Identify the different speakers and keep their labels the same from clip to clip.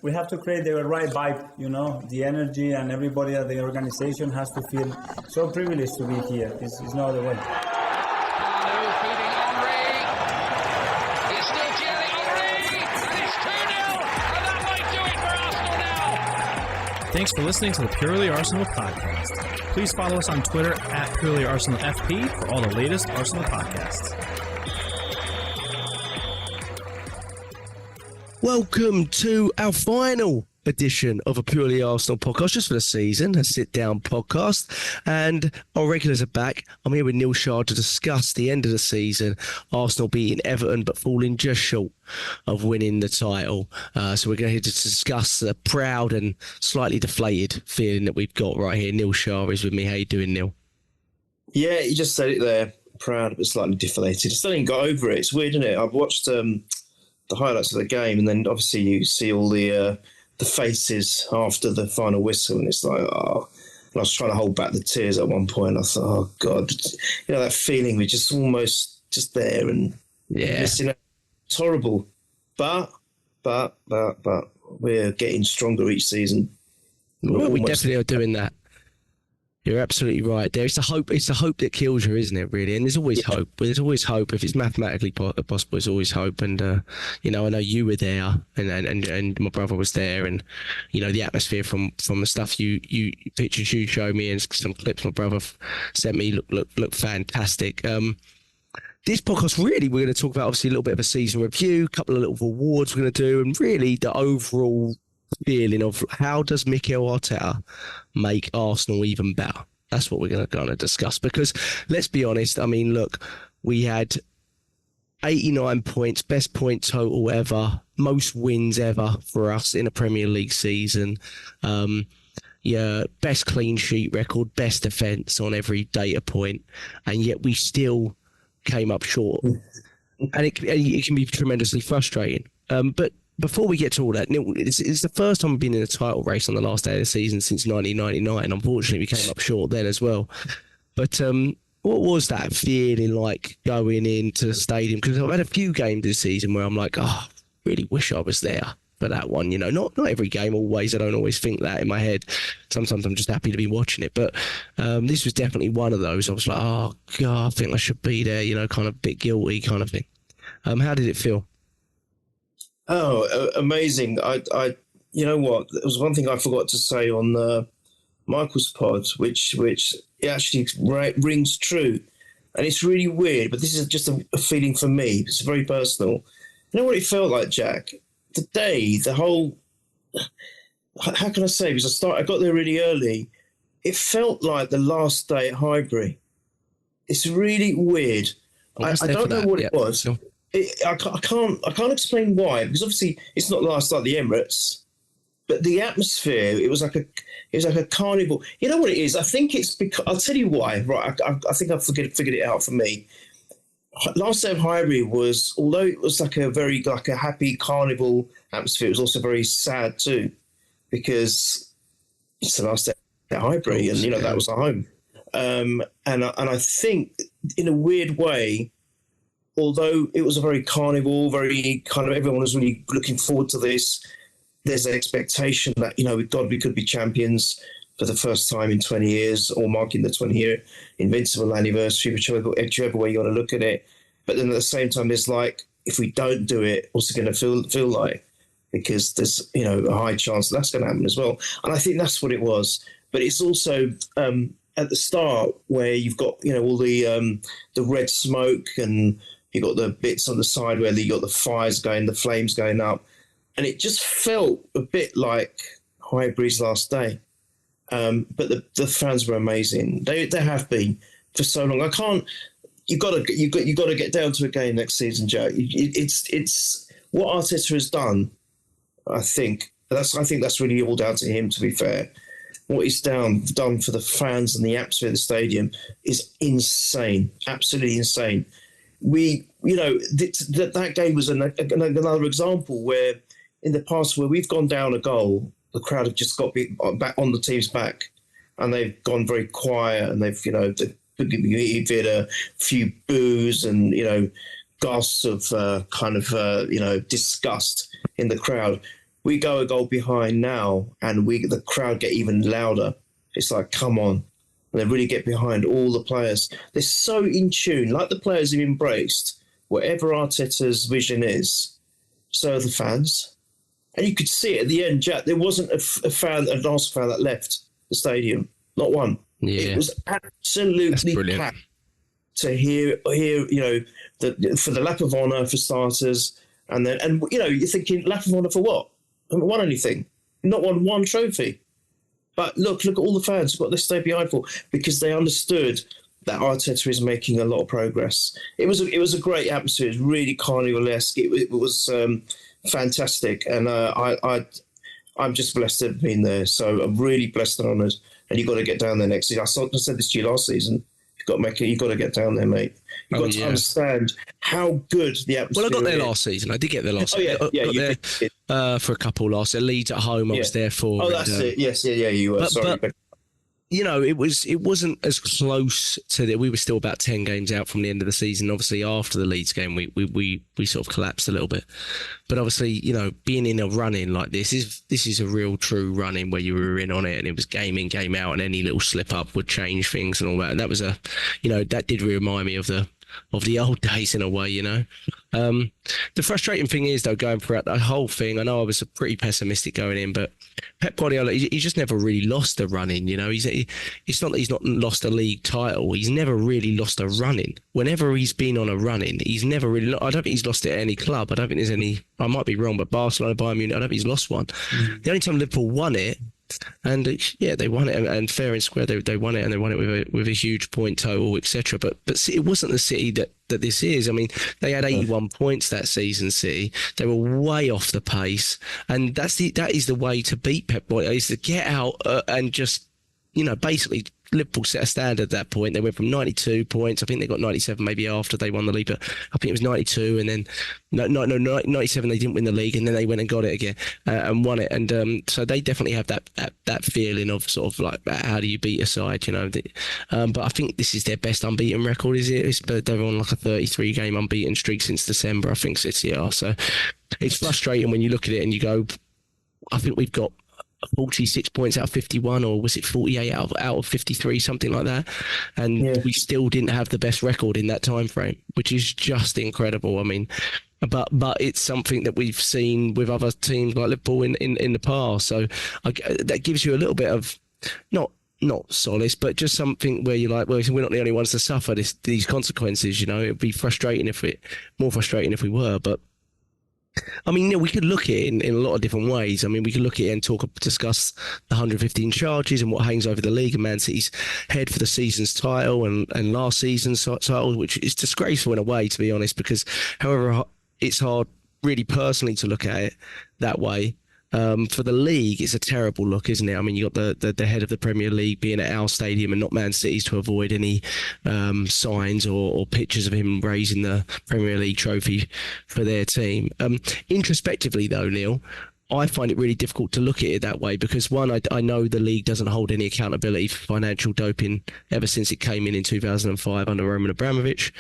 Speaker 1: we have to create the right vibe, the energy, and everybody at the organization has to feel so privileged to be here. It's no other way.
Speaker 2: Thanks for listening to the Purely Arsenal podcast. Please follow us on Twitter at Purely Arsenal FP for all the latest Arsenal podcasts.
Speaker 3: Welcome to our final edition of a Purely Arsenal podcast, just for the season, a sit-down podcast. And our regulars are back. I'm here with Neil Shah to discuss the end of the season. Arsenal beating Everton, but falling just short of winning the title. So we're going to discuss the proud and slightly deflated feeling that we've got right here. Neil Shah is with me. How you doing, Neil?
Speaker 4: Yeah, you just said it there. Proud, but slightly deflated. I still ain't got over it. It's weird, isn't it? I've watched the highlights of the game, and then obviously you see all the faces after the final whistle, and it's like, oh. And I was trying to hold back the tears at one point. I thought, oh God, that feeling we're just almost just there, and it's horrible. But we're getting stronger each season.
Speaker 3: Well, we definitely are doing that. You're absolutely right. It's the hope that kills you, isn't it, really? And there's always hope. But there's always hope. If it's mathematically possible, there's always hope. And, I know you were there and my brother was there. And, the atmosphere from the stuff pictures you showed me and some clips my brother sent me look fantastic. This podcast, really, we're going to talk about, obviously, a little bit of a season review, a couple of little awards we're going to do, and really the overall feeling of how does Mikel Arteta make Arsenal even better. That's what we're going to discuss, because let's be honest, I mean, look, we had 89 points, best point total ever, most wins ever for us in a Premier League season, best clean sheet record, best defence on every data point, and yet we still came up short. And it can be tremendously frustrating. But before we get to all that, Neil, it's the first time we've been in a title race on the last day of the season since 1999. Unfortunately, we came up short then as well. But what was that feeling like going into the stadium? Because I've had a few games this season where I'm like, oh, really wish I was there for that one. Not every game always. I don't always think that in my head. Sometimes I'm just happy to be watching it. But this was definitely one of those. I was like, oh, God, I think I should be there, kind of a bit guilty kind of thing. How did it feel?
Speaker 4: Oh, amazing. You know what? There was one thing I forgot to say on Michael's pod, which it actually rings true. And it's really weird, but this is just a feeling for me. It's very personal. You know what it felt like, Jack? The day, the whole... How can I say? Because I got there really early. It felt like the last day at Highbury. It's really weird. I don't know what it was. Sure. I can't explain why, because obviously it's not last like the Emirates, but the atmosphere, it was like a carnival. You know what it is? I think it's because, I'll tell you why. Right, I think I've figured it out for me. Last day of Highbury was, although it was like a happy carnival atmosphere, it was also very sad too, because it's the last day at Highbury, and that was our home. And I think in a weird way, although it was a very carnival, very kind of everyone was really looking forward to this, there's an expectation that, with God, we could be champions for the first time in 20 years, or marking the 20-year invincible anniversary, whichever way you want to look at it. But then at the same time, there's like, if we don't do it, what's it going to feel like? Because there's, a high chance that's going to happen as well. And I think that's what it was. But it's also at the start where you've got, all the red smoke, and you got the bits on the side where you got the fires going, the flames going up. And it just felt a bit like Highbury's last day. But the fans were amazing. They have been for so long. You got to get down to a game next season, Joe. It's what Arteta has done. I think that's really all down to him, to be fair. What he's done for the fans and the atmosphere of the stadium is insane, absolutely insane. That game was another example where in the past where we've gone down a goal, the crowd have just got back on the team's back, and they've gone very quiet, and they've had a few boos and gasps of disgust in the crowd. we go a goal behind now, and the crowd get even louder. It's like, come on. And they really get behind all the players. They're so in tune, like the players have embraced whatever Arteta's vision is, so are the fans. And you could see it at the end, Jack. There wasn't an Arsenal fan that left the stadium. Not one.
Speaker 3: Yeah.
Speaker 4: It was absolutely packed to hear, for the lap of honour for starters. And you're thinking, lap of honour for what? I haven't won anything. Not won one trophy. But look at all the fans. What they stay behind for, because they understood that Arteta is making a lot of progress. It was a great atmosphere. It was really carnival-esque. It was fantastic, and I'm just blessed to have been there. So I'm really blessed and honoured. And you've got to get down there next season. I said this to you last season. You've got to get down there, mate. You've got to understand how good the atmosphere is.
Speaker 3: Well, I got there last season. I did get there last season.
Speaker 4: Oh, yeah.
Speaker 3: I got there for a couple last year. Leeds at home, I was there for.
Speaker 4: Oh, that's it. Yes, yeah, you were. Sorry.
Speaker 3: But, it wasn't as close to that. We were still about 10 games out from the end of the season. Obviously, after the Leeds game, we sort of collapsed a little bit. But obviously, being in a run-in like this is a real true run-in where you were in on it, and it was game in, game out, and any little slip-up would change things and all that. And that was that did remind me of the old days in a way, The frustrating thing is, though, going throughout the whole thing, I know I was pretty pessimistic going in, but Pep Guardiola, he just never really lost a run-in, It's not that he's not lost a league title. He's never really lost a run-in. Whenever he's been on a run-in, he's never really, I don't think he's lost it at any club. I don't think there's any, I might be wrong, but Barcelona, Bayern Munich, I don't think he's lost one. The only time Liverpool won it, and they won it, and fair and square, they won it, and they won it with a huge point total, etc. But it wasn't the City that this is. I mean, they had 81 points that season. City, they were way off the pace, and that is the way to beat Pep Guardiola, is to get out and just basically. Liverpool set a standard at that point. They went from 92 points. I think they got 97 maybe after they won the league, but I think it was 92, and then 97 they didn't win the league, and then they went and got it again and won it. And so they definitely have that feeling of sort of like, how do you beat a side, but I think this is their best unbeaten record, is it? They're on like a 33 game unbeaten streak since December, I think City are. So it's frustrating when you look at it and you go, I think we've got 46 points out of 51, or was it 48 out of 53, something like that, and we still didn't have the best record in that time frame, which is just incredible. I mean, but it's something that we've seen with other teams like Liverpool in the past, so that gives you a little bit of not solace, but just something where you're like, well, we're not the only ones to suffer these consequences. It'd be more frustrating if we were, but I mean, we could look at it in a lot of different ways. I mean, we could look at it and discuss the 115 charges and what hangs over the league and Man City's head for the season's title and last season's title, which is disgraceful in a way, to be honest, because however it's hard really personally to look at it that way. For the league, it's a terrible look, isn't it? I mean, you got the head of the Premier League being at our stadium and not Man City's to avoid any signs or pictures of him raising the Premier League trophy for their team. Introspectively, though, Neil, I find it really difficult to look at it that way because, one, I know the league doesn't hold any accountability for financial doping ever since it came in 2005 under Roman Abramovich,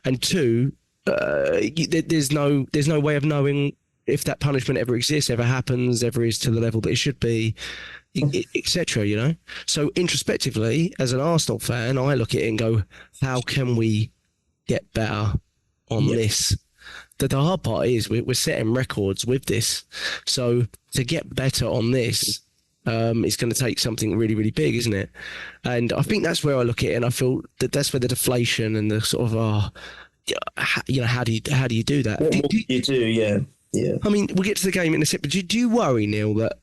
Speaker 3: and two, there's no way of knowing if that punishment ever exists, ever happens, ever is to the level that it should be, etc. So introspectively, as an Arsenal fan, I look at it and go, how can we get better on this? The hard part is we're setting records with this. So to get better on this, it's going to take something really, really big, isn't it? And I think that's where I look at it, and I feel that's where the deflation and the sort of, how do you do that?
Speaker 4: Yeah.
Speaker 3: I mean, we'll get to the game in a sec, but do you worry, Neil, that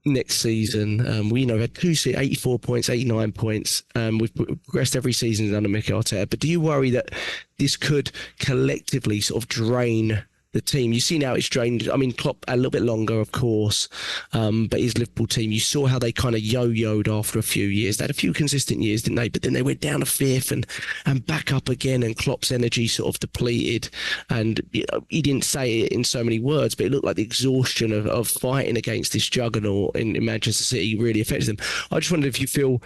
Speaker 3: next season, we had 84 points, 89 points. We've progressed every season under Mikel Arteta, but do you worry that this could collectively sort of drain the team? You see now it's drained. I mean, Klopp a little bit longer, of course, but his Liverpool team, you saw how they kind of yo-yoed after a few years. They had a few consistent years, didn't they? But then they went down to fifth and back up again, and Klopp's energy sort of depleted. And he didn't say it in so many words, but it looked like the exhaustion of fighting against this juggernaut in Manchester City really affected them. I just wondered if you feel,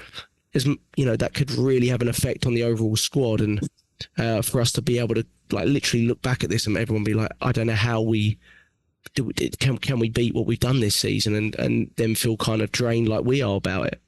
Speaker 3: that could really have an effect on the overall squad, and for us to be able to literally look back at this and everyone be like, I don't know how we can we beat what we've done this season and then feel kind of drained like we are about it?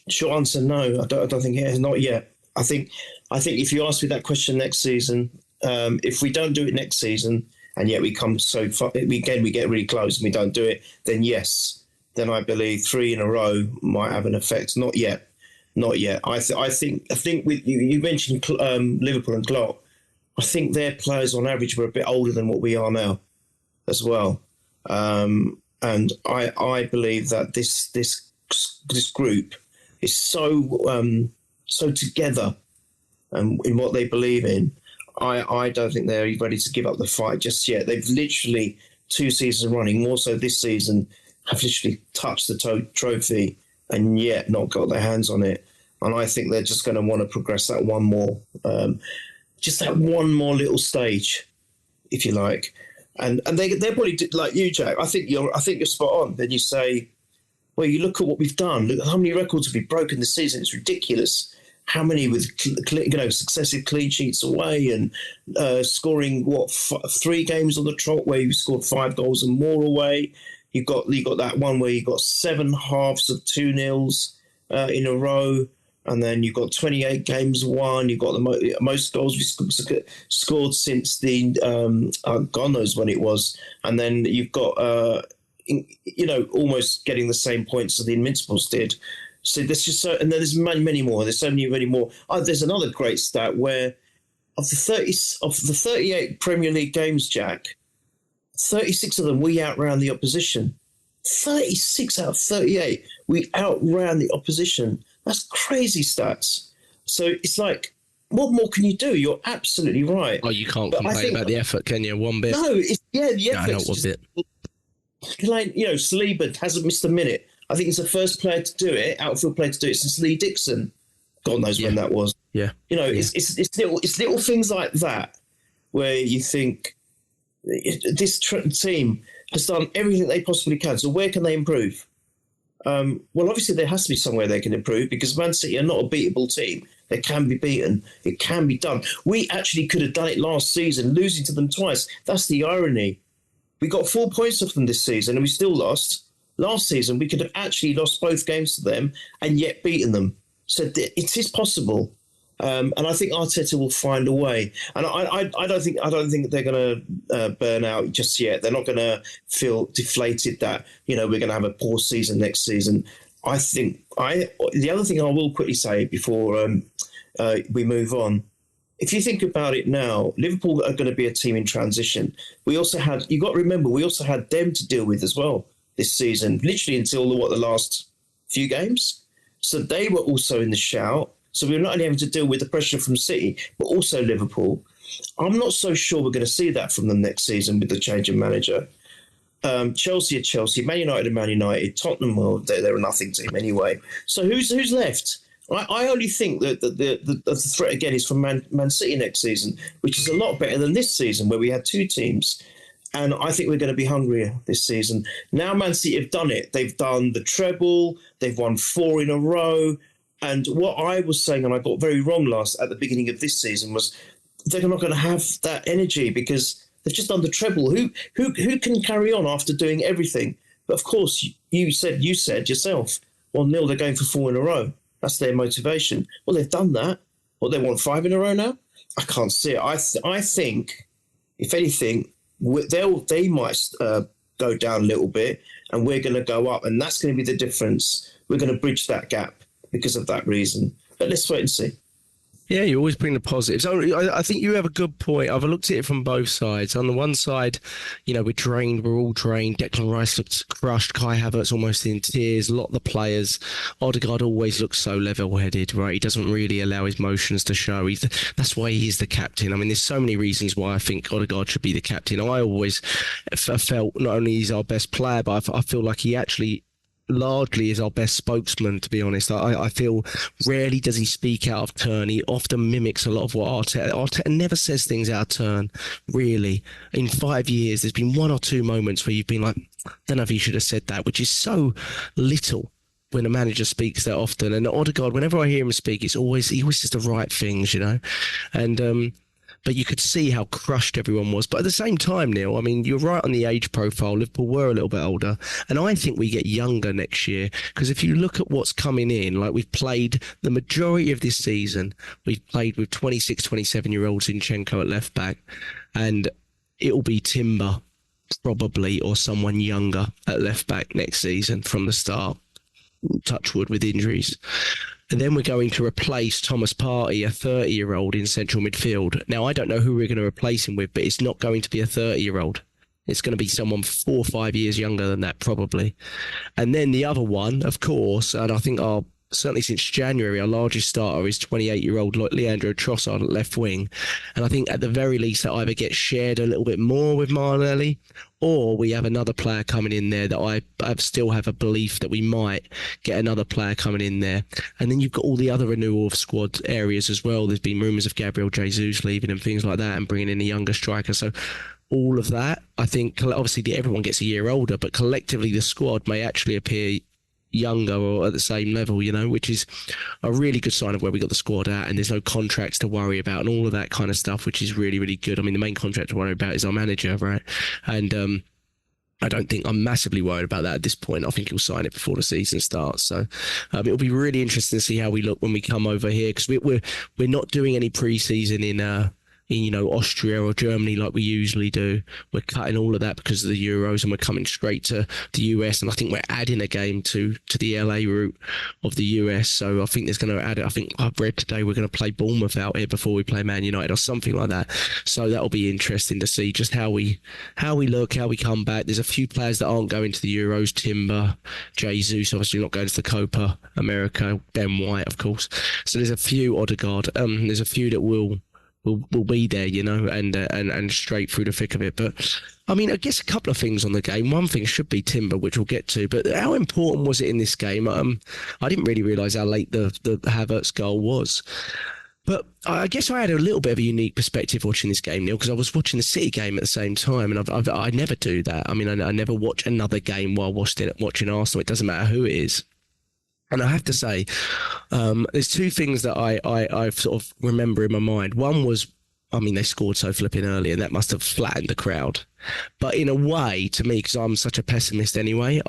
Speaker 4: Short answer, no. I don't think it has, not yet. I think if you ask me that question next season, if we don't do it next season and yet we come so far, we get really close and we don't do it, then yes, then I believe 3 in a row might have an effect. Not yet. I think with you mentioned Liverpool and Klopp. I think their players on average were a bit older than what we are now, as well. And I believe that this group is so together in what they believe in. I don't think they're ready to give up the fight just yet. They've literally 2 seasons running, more so this season, have literally touched the trophy and yet not got their hands on it. And I think they're just going to want to progress that one more, just that one more little stage, if you like. And they're probably like you, Jack. I think you're spot on. Then you say, well, you look at what we've done. Look at how many records have we broken this season. It's ridiculous. How many with successive clean sheets away and scoring 3 games on the trot where you scored 5 goals and more away. You got that one where you got 7 halves of 2-0 in a row, and then you got 28 games won. You got the most goals we scored since the God knows when it was, and then you've got almost getting the same points as the Invincibles did. So there's just so, and then there's many more. There's so many more. There's another great stat where of the 38 Premier League games, Jack, 36 of them we outran the opposition. 36 out of 38 we outran the opposition. That's crazy stats. So it's like, what more can you do? You're absolutely right.
Speaker 3: Oh, you can't complain about the effort, can you? One bit.
Speaker 4: No, the effort.
Speaker 3: I know one bit.
Speaker 4: Like, Saliba hasn't missed a minute. I think he's the first player to do it, outfield player to do it since Lee Dixon. God knows when that was.
Speaker 3: Yeah.
Speaker 4: It's little things like that where you think this team has done everything they possibly can. So where can they improve? Well, obviously there has to be somewhere they can improve because Man City are not a beatable team. They can be beaten. It can be done. We actually could have done it last season, losing to them twice. That's the irony. We got 4 points off them this season and we still lost. Last season, we could have actually lost both games to them and yet beaten them. So it is possible. And I think Arteta will find a way. And I don't think they're going to burn out just yet. They're not going to feel deflated that, we're going to have a poor season next season. The other thing I will quickly say before we move on, if you think about it now, Liverpool are going to be a team in transition. You've got to remember, we also had them to deal with as well this season, literally until the last few games. So they were also in the shout. So we were not only having to deal with the pressure from City, but also Liverpool. I'm not so sure we're going to see that from them next season with the change of manager. Chelsea are Chelsea, Man United are Man United, Tottenham, well, they're a nothing team anyway. So who's left? I only think that the threat again is from Man City next season, which is a lot better than this season where we had 2 teams. And I think we're going to be hungrier this season. Now Man City have done it. They've done the treble. They've won 4 in a row. And what I was saying, and I got very wrong at the beginning of this season, was they're not going to have that energy because they've just done the treble. Who can carry on after doing everything? But of course, you said yourself, well, Neil, they're going for 4 in a row. That's their motivation. Well, they've done that. Well, they want 5 in a row now? I can't see it. I think, if anything, they might go down a little bit and we're going to go up. And that's going to be the difference. We're going to bridge that gap because of that reason. But let's wait and see.
Speaker 3: Yeah, you always bring the positives. I think you have a good point. I've looked at it from both sides. On the one side, we're drained. We're all drained. Declan Rice looks crushed. Kai Havertz almost in tears. A lot of the players. Odegaard always looks so level-headed, right? He doesn't really allow his emotions to show. That's why he's the captain. I mean, there's so many reasons why I think Odegaard should be the captain. I always felt not only he's our best player, but I feel like he actually largely is our best spokesman, to be honest. I feel rarely does he speak out of turn. He often mimics a lot of what Arteta never says things out of turn, really. In 5 years, there's been 1 or 2 moments where you've been like, I don't know if he should have said that, which is so little when a manager speaks that often. And Odegaard, whenever I hear him speak, he always says the right things, And but you could see how crushed everyone was. But at the same time, Neil, I mean, you're right on the age profile. Liverpool were a little bit older, and I think we get younger next year, because if you look at what's coming in, like we've played the majority of this season, we've played with 26, 27-year-old Zinchenko at left back, and it'll be Timber probably, or someone younger at left back next season from the start. Touch wood with injuries. And then we're going to replace Thomas Partey, a 30-year-old, in central midfield. Now, I don't know who we're going to replace him with, but it's not going to be a 30-year-old. It's going to be someone 4 or 5 years younger than that, probably. And then the other one, of course, and I think certainly since January, our largest starter is 28-year-old Leandro Trossard at left wing. And I think at the very least that either gets shared a little bit more with Martinelli, or we have another player coming in there that I still have a belief that we might get another player coming in there. And then you've got all the other renewal of squad areas as well. There's been rumours of Gabriel Jesus leaving and things like that, and bringing in a younger striker. So all of that, I think, obviously everyone gets a year older, but collectively the squad may actually appear younger or at the same level, you know, which is a really good sign of where we got the squad at, and there's no contracts to worry about and all of that kind of stuff, which is really, really good. I mean, the main contract to worry about is our manager, right? And I don't think I'm massively worried about that at this point. I think he'll sign it before the season starts. So it'll be really interesting to see how we look when we come over here, because we're not doing any pre-season in Austria or Germany like we usually do. We're cutting all of that because of the Euros, and we're coming straight to the US. And I think we're adding a game to the LA route of the US. So I think there's going to add it. I think I've read today we're going to play Bournemouth out here before we play Man United or something like that. So that'll be interesting to see just how we look, how we come back. There's a few players that aren't going to the Euros. Timber, Jesus, obviously not going to the Copa America. Ben White, of course. So there's a few, Odegaard. There's a few that will be there, you know, and straight through the thick of it. But I mean, I guess a couple of things on the game. One thing should be Timber, which we'll get to. But how important was it in this game? I didn't really realise how late the Havertz goal was. But I guess I had a little bit of a unique perspective watching this game, Neil, because I was watching the City game at the same time, and I never do that. I mean, I never watch another game while watching Arsenal. It doesn't matter who it is. And I have to say, there's two things that I sort of remember in my mind. One was, I mean, they scored so flipping early, and that must have flattened the crowd. But in a way, to me, because I'm such a pessimist anyway,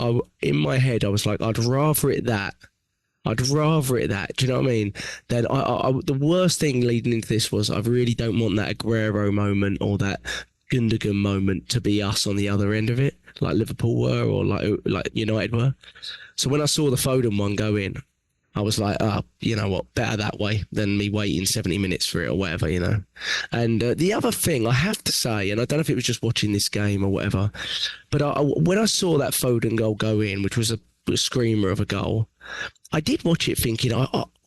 Speaker 3: in my head, I was like, I'd rather it that. Do you know what I mean? Then the worst thing leading into this was I really don't want that Aguero moment or that Gundogan moment to be us on the other end of it, like Liverpool were or like United were. So when I saw the Foden one go in, I was like, you know what, better that way than me waiting 70 minutes for it or whatever, you know. And the other thing I have to say, and I don't know if it was just watching this game or whatever, but when I saw that Foden goal go in, which was a screamer of a goal, I did watch it thinking,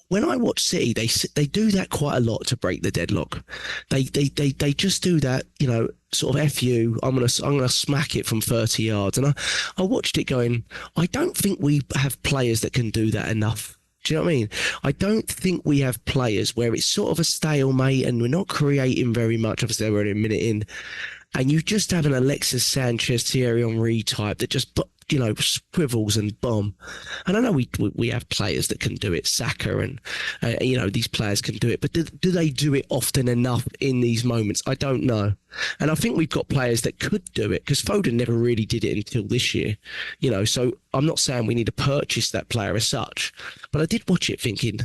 Speaker 3: when I watch City, they do that quite a lot to break the deadlock. They just do that, you know, sort of F you, I'm gonna smack it from 30 yards. And I watched it going, I don't think we have players that can do that enough. Do you know what I mean? I don't think we have players where it's sort of a stalemate and we're not creating very much. Obviously, we're only a minute in, and you just have an Alexis Sanchez, Thierry Henry type that just, you know, swivels and bomb. And I know we have players that can do it, Saka and, you know, these players can do it. But do they do it often enough in these moments? I don't know. And I think we've got players that could do it, because Foden never really did it until this year. You know, so I'm not saying we need to purchase that player as such. But I did watch it thinking,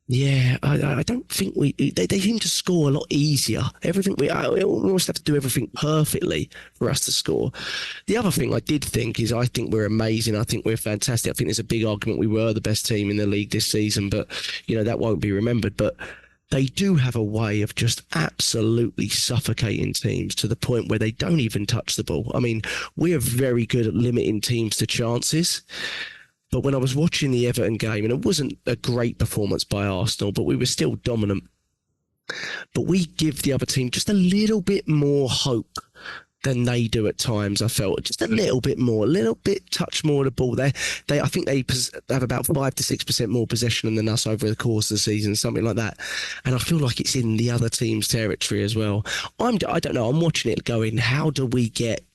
Speaker 3: yeah, I don't think they seem to score a lot easier. Everything we almost have to do everything perfectly for us to score. The other thing I did think is I think we're amazing. I think we're fantastic. I think there's a big argument we were the best team in the league this season, but you know that won't be remembered. But they do have a way of just absolutely suffocating teams to the point where they don't even touch the ball. I mean, we are very good at limiting teams to chances. But when I was watching the Everton game, and it wasn't a great performance by Arsenal, but we were still dominant. But we give the other team just a little bit more hope than they do at times, I felt. Just a little bit more, a little bit touch more of the ball. I think they have about 5 to 6% more possession than us over the course of the season, something like that. And I feel like it's in the other team's territory as well. I don't know, I'm watching it going, how do we get,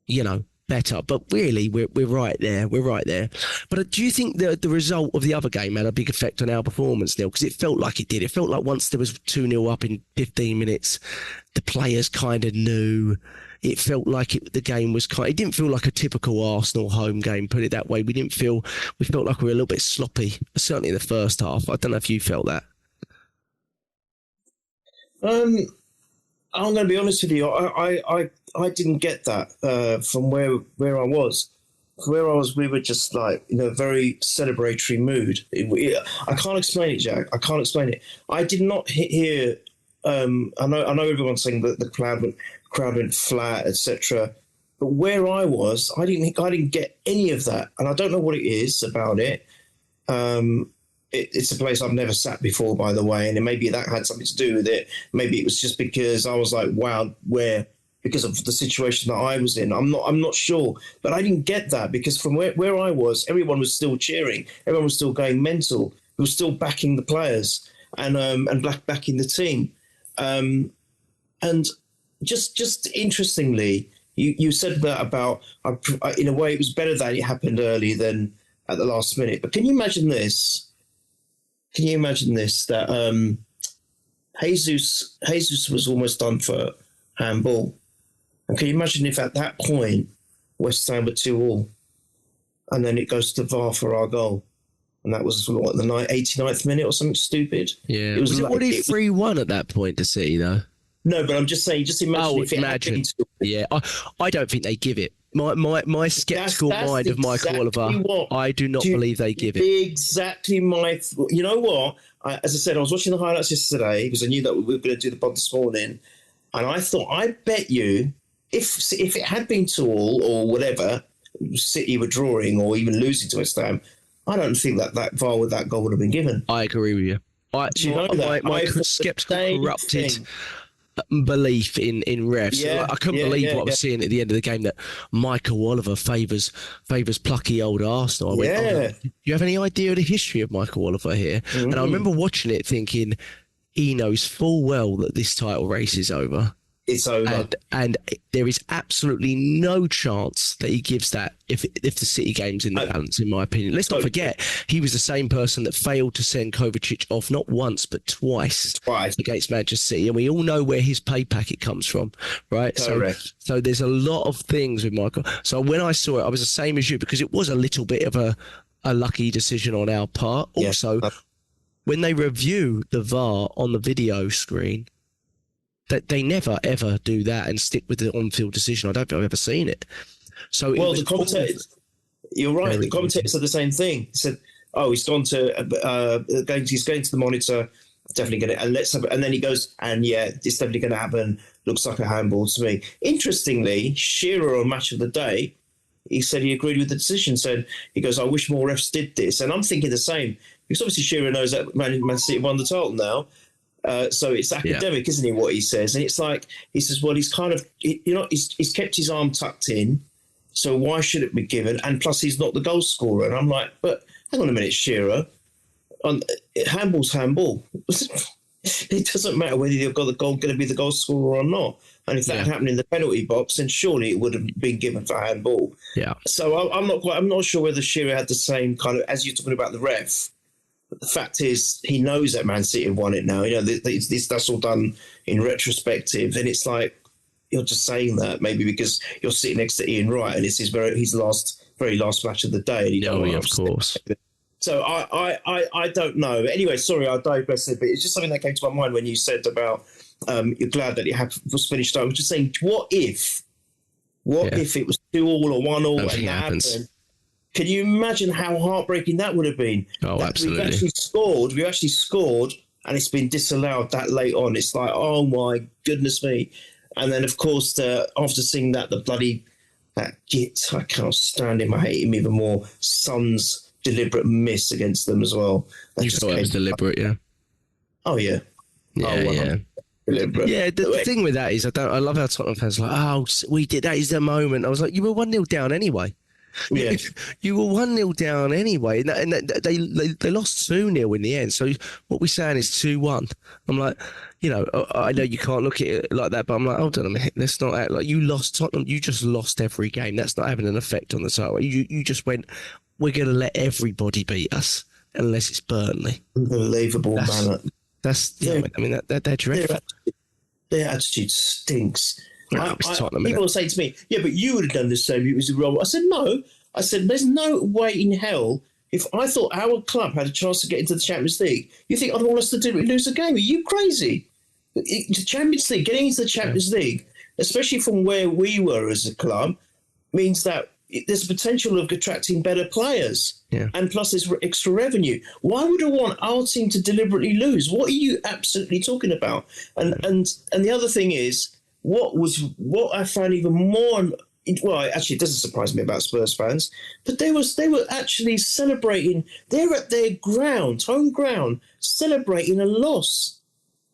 Speaker 3: you know, better. But really, we're right there. We're right there. But do you think the result of the other game had a big effect on our performance, Neil? Because it felt like it did. It felt like once there was 2-0 up in 15 minutes, the players kind of knew. It felt like the game was it didn't feel like a typical Arsenal home game, put it that way. We felt like we were a little bit sloppy, certainly in the first half. I don't know if you felt that.
Speaker 4: I'm going to be honest with you. I didn't get that from where I was. Where I was, we were just like in a very celebratory mood. I can't explain it, Jack. I can't explain it. I did not hear. I know everyone's saying that the crowd went flat, etc. But where I was, I didn't get any of that, and I don't know what it is about it. It's a place I've never sat before, by the way, and maybe that had something to do with it. Maybe it was just because I was like, wow, because of the situation that I was in. I'm not sure, but I didn't get that because from where I was, everyone was still cheering, everyone was still going mental, we were still backing the players and backing the team, and just interestingly, you said that about in a way it was better that it happened early than at the last minute. But can you imagine this? That Jesus was almost done for handball. And can you imagine if at that point West Ham were 2-2 and then it goes to VAR for our goal? And that was what, the 89th minute or something stupid?
Speaker 3: Yeah. Was it 3-1 at that point to City though?
Speaker 4: No, but I'm just saying, just imagine if it had been 2-2.
Speaker 3: Yeah, I don't think they give it. My sceptical mind of Michael Oliver, I do not believe they give it.
Speaker 4: Exactly you know what? As I said, I was watching the highlights yesterday because I knew that we were going to do the pod this morning. And I thought, I bet you, if it had been 2-2 or whatever, City were drawing or even losing to West Ham, I don't think that VAR with that goal would have been given.
Speaker 3: I agree with you. My sceptical, corrupted belief in refs.
Speaker 4: Yeah,
Speaker 3: I couldn't believe what I was seeing at the end of the game, that Michael Oliver favours plucky old Arsenal. Do you have any idea of the history of Michael Oliver here? Mm. And I remember watching it thinking, he knows full well that this title race is over.
Speaker 4: It's over.
Speaker 3: And there is absolutely no chance that he gives that if the City game's in the balance, in my opinion. Let's not forget, he was the same person that failed to send Kovacic off not once, but twice against Manchester City. And we all know where his pay packet comes from, right?
Speaker 4: Correct.
Speaker 3: So there's a lot of things with Michael. So when I saw it, I was the same as you, because it was a little bit of a lucky decision on our part. Also, when they review the VAR on the video screen, that they never ever do that and stick with the on-field decision. I don't think I've ever seen it. So
Speaker 4: the commentators, you're right. The commentators said the same thing. He said, "Oh, he's gone to he's going to the monitor. Definitely going to and then he goes, and yeah, it's definitely going to happen. Looks like a handball to me." Interestingly, Shearer on Match of the Day, he said he agreed with the decision. He goes, "I wish more refs did this," and I'm thinking the same, because obviously Shearer knows that Man City won the title now. So it's academic, isn't he, what he says? And it's like, he says, well, he's kind of, he's kept his arm tucked in, so why should it be given? And plus, he's not the goal scorer. And I'm like, but hang on a minute, Shearer. Handball's handball. It doesn't matter whether you've got the goal going to be the goal scorer or not. And if that had happened in the penalty box, then surely it would have been given for handball. Yeah. So I'm not sure whether Shearer had the same kind of, as you're talking about the ref. The fact is, he knows that Man City have won it now. You know, that's all done in retrospective, and it's like, you're just saying that maybe because you're sitting next to Ian Wright, and it's his very last match of the day. And
Speaker 3: of course.
Speaker 4: So I don't know. Anyway, sorry, I digress a bit. It's just something that came to my mind when you said about you're glad that it was finished. I was just saying, what if it was 2-2 or 1-1 and that happened? Can you imagine how heartbreaking that would have been?
Speaker 3: Oh, absolutely.
Speaker 4: We've actually scored, and it's been disallowed that late on. It's like, oh my goodness me. And then, of course, after seeing that git, I can't stand him. I hate him even more. Son's deliberate miss against them as well.
Speaker 3: You thought it was deliberate, yeah?
Speaker 4: Oh, yeah.
Speaker 3: Yeah. Deliberate. Yeah, the thing with that is, I love how Tottenham fans are like, oh, we did, that is the moment. I was like, you were 1-0 down anyway. Yeah, you were 1-0 down anyway, and they lost 2-0 in the end. So what we're saying is 2-1. I'm like, you know, I know you can't look at it like that, but I'm like, hold on a minute, let's not act like you lost Tottenham. You just lost every game. That's not having an effect on the title. You just went, we're going to let everybody beat us unless it's Burnley.
Speaker 4: Unbelievable manner.
Speaker 3: That's yeah. I mean, they're dreadful.
Speaker 4: Their attitude stinks.
Speaker 3: Tottenham,
Speaker 4: people say to me, yeah, but you would have done the same. It was a role. I said, no. I said, there's no way in hell. If I thought our club had a chance to get into the Champions League, you think I'd want us to lose a game? Are you crazy? The Champions League, getting into the Champions League, especially from where we were as a club, means that there's a potential of attracting better players.
Speaker 3: Yeah.
Speaker 4: And plus there's extra revenue. Why would I want our team to deliberately lose? What are you absolutely talking about? And the other thing is, what I found even more, well, actually it doesn't surprise me about Spurs fans, but they were actually celebrating. They're at their home ground, celebrating a loss.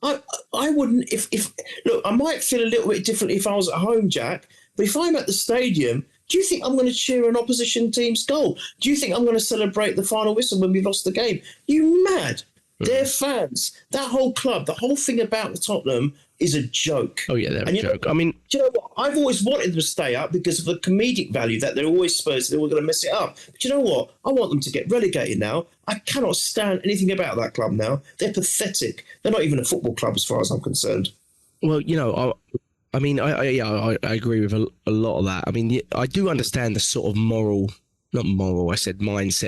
Speaker 4: I wouldn't, if look, I might feel a little bit differently if I was at home, Jack, but if I'm at the stadium, do you think I'm going to cheer an opposition team's goal? Do you think I'm going to celebrate the final whistle when we lost the game? You mad? They're fans. That whole club, the whole thing about Tottenham is a joke.
Speaker 3: Oh, yeah, they're a joke. I mean,
Speaker 4: do you know what? I've always wanted them to stay up because of the comedic value that they're always Spurs. They were going to mess it up. But you know what? I want them to get relegated now. I cannot stand anything about that club now. They're pathetic. They're not even a football club as far as I'm concerned.
Speaker 3: Well, you know, I mean, I agree with a lot of that. I mean, I do understand the sort of mindset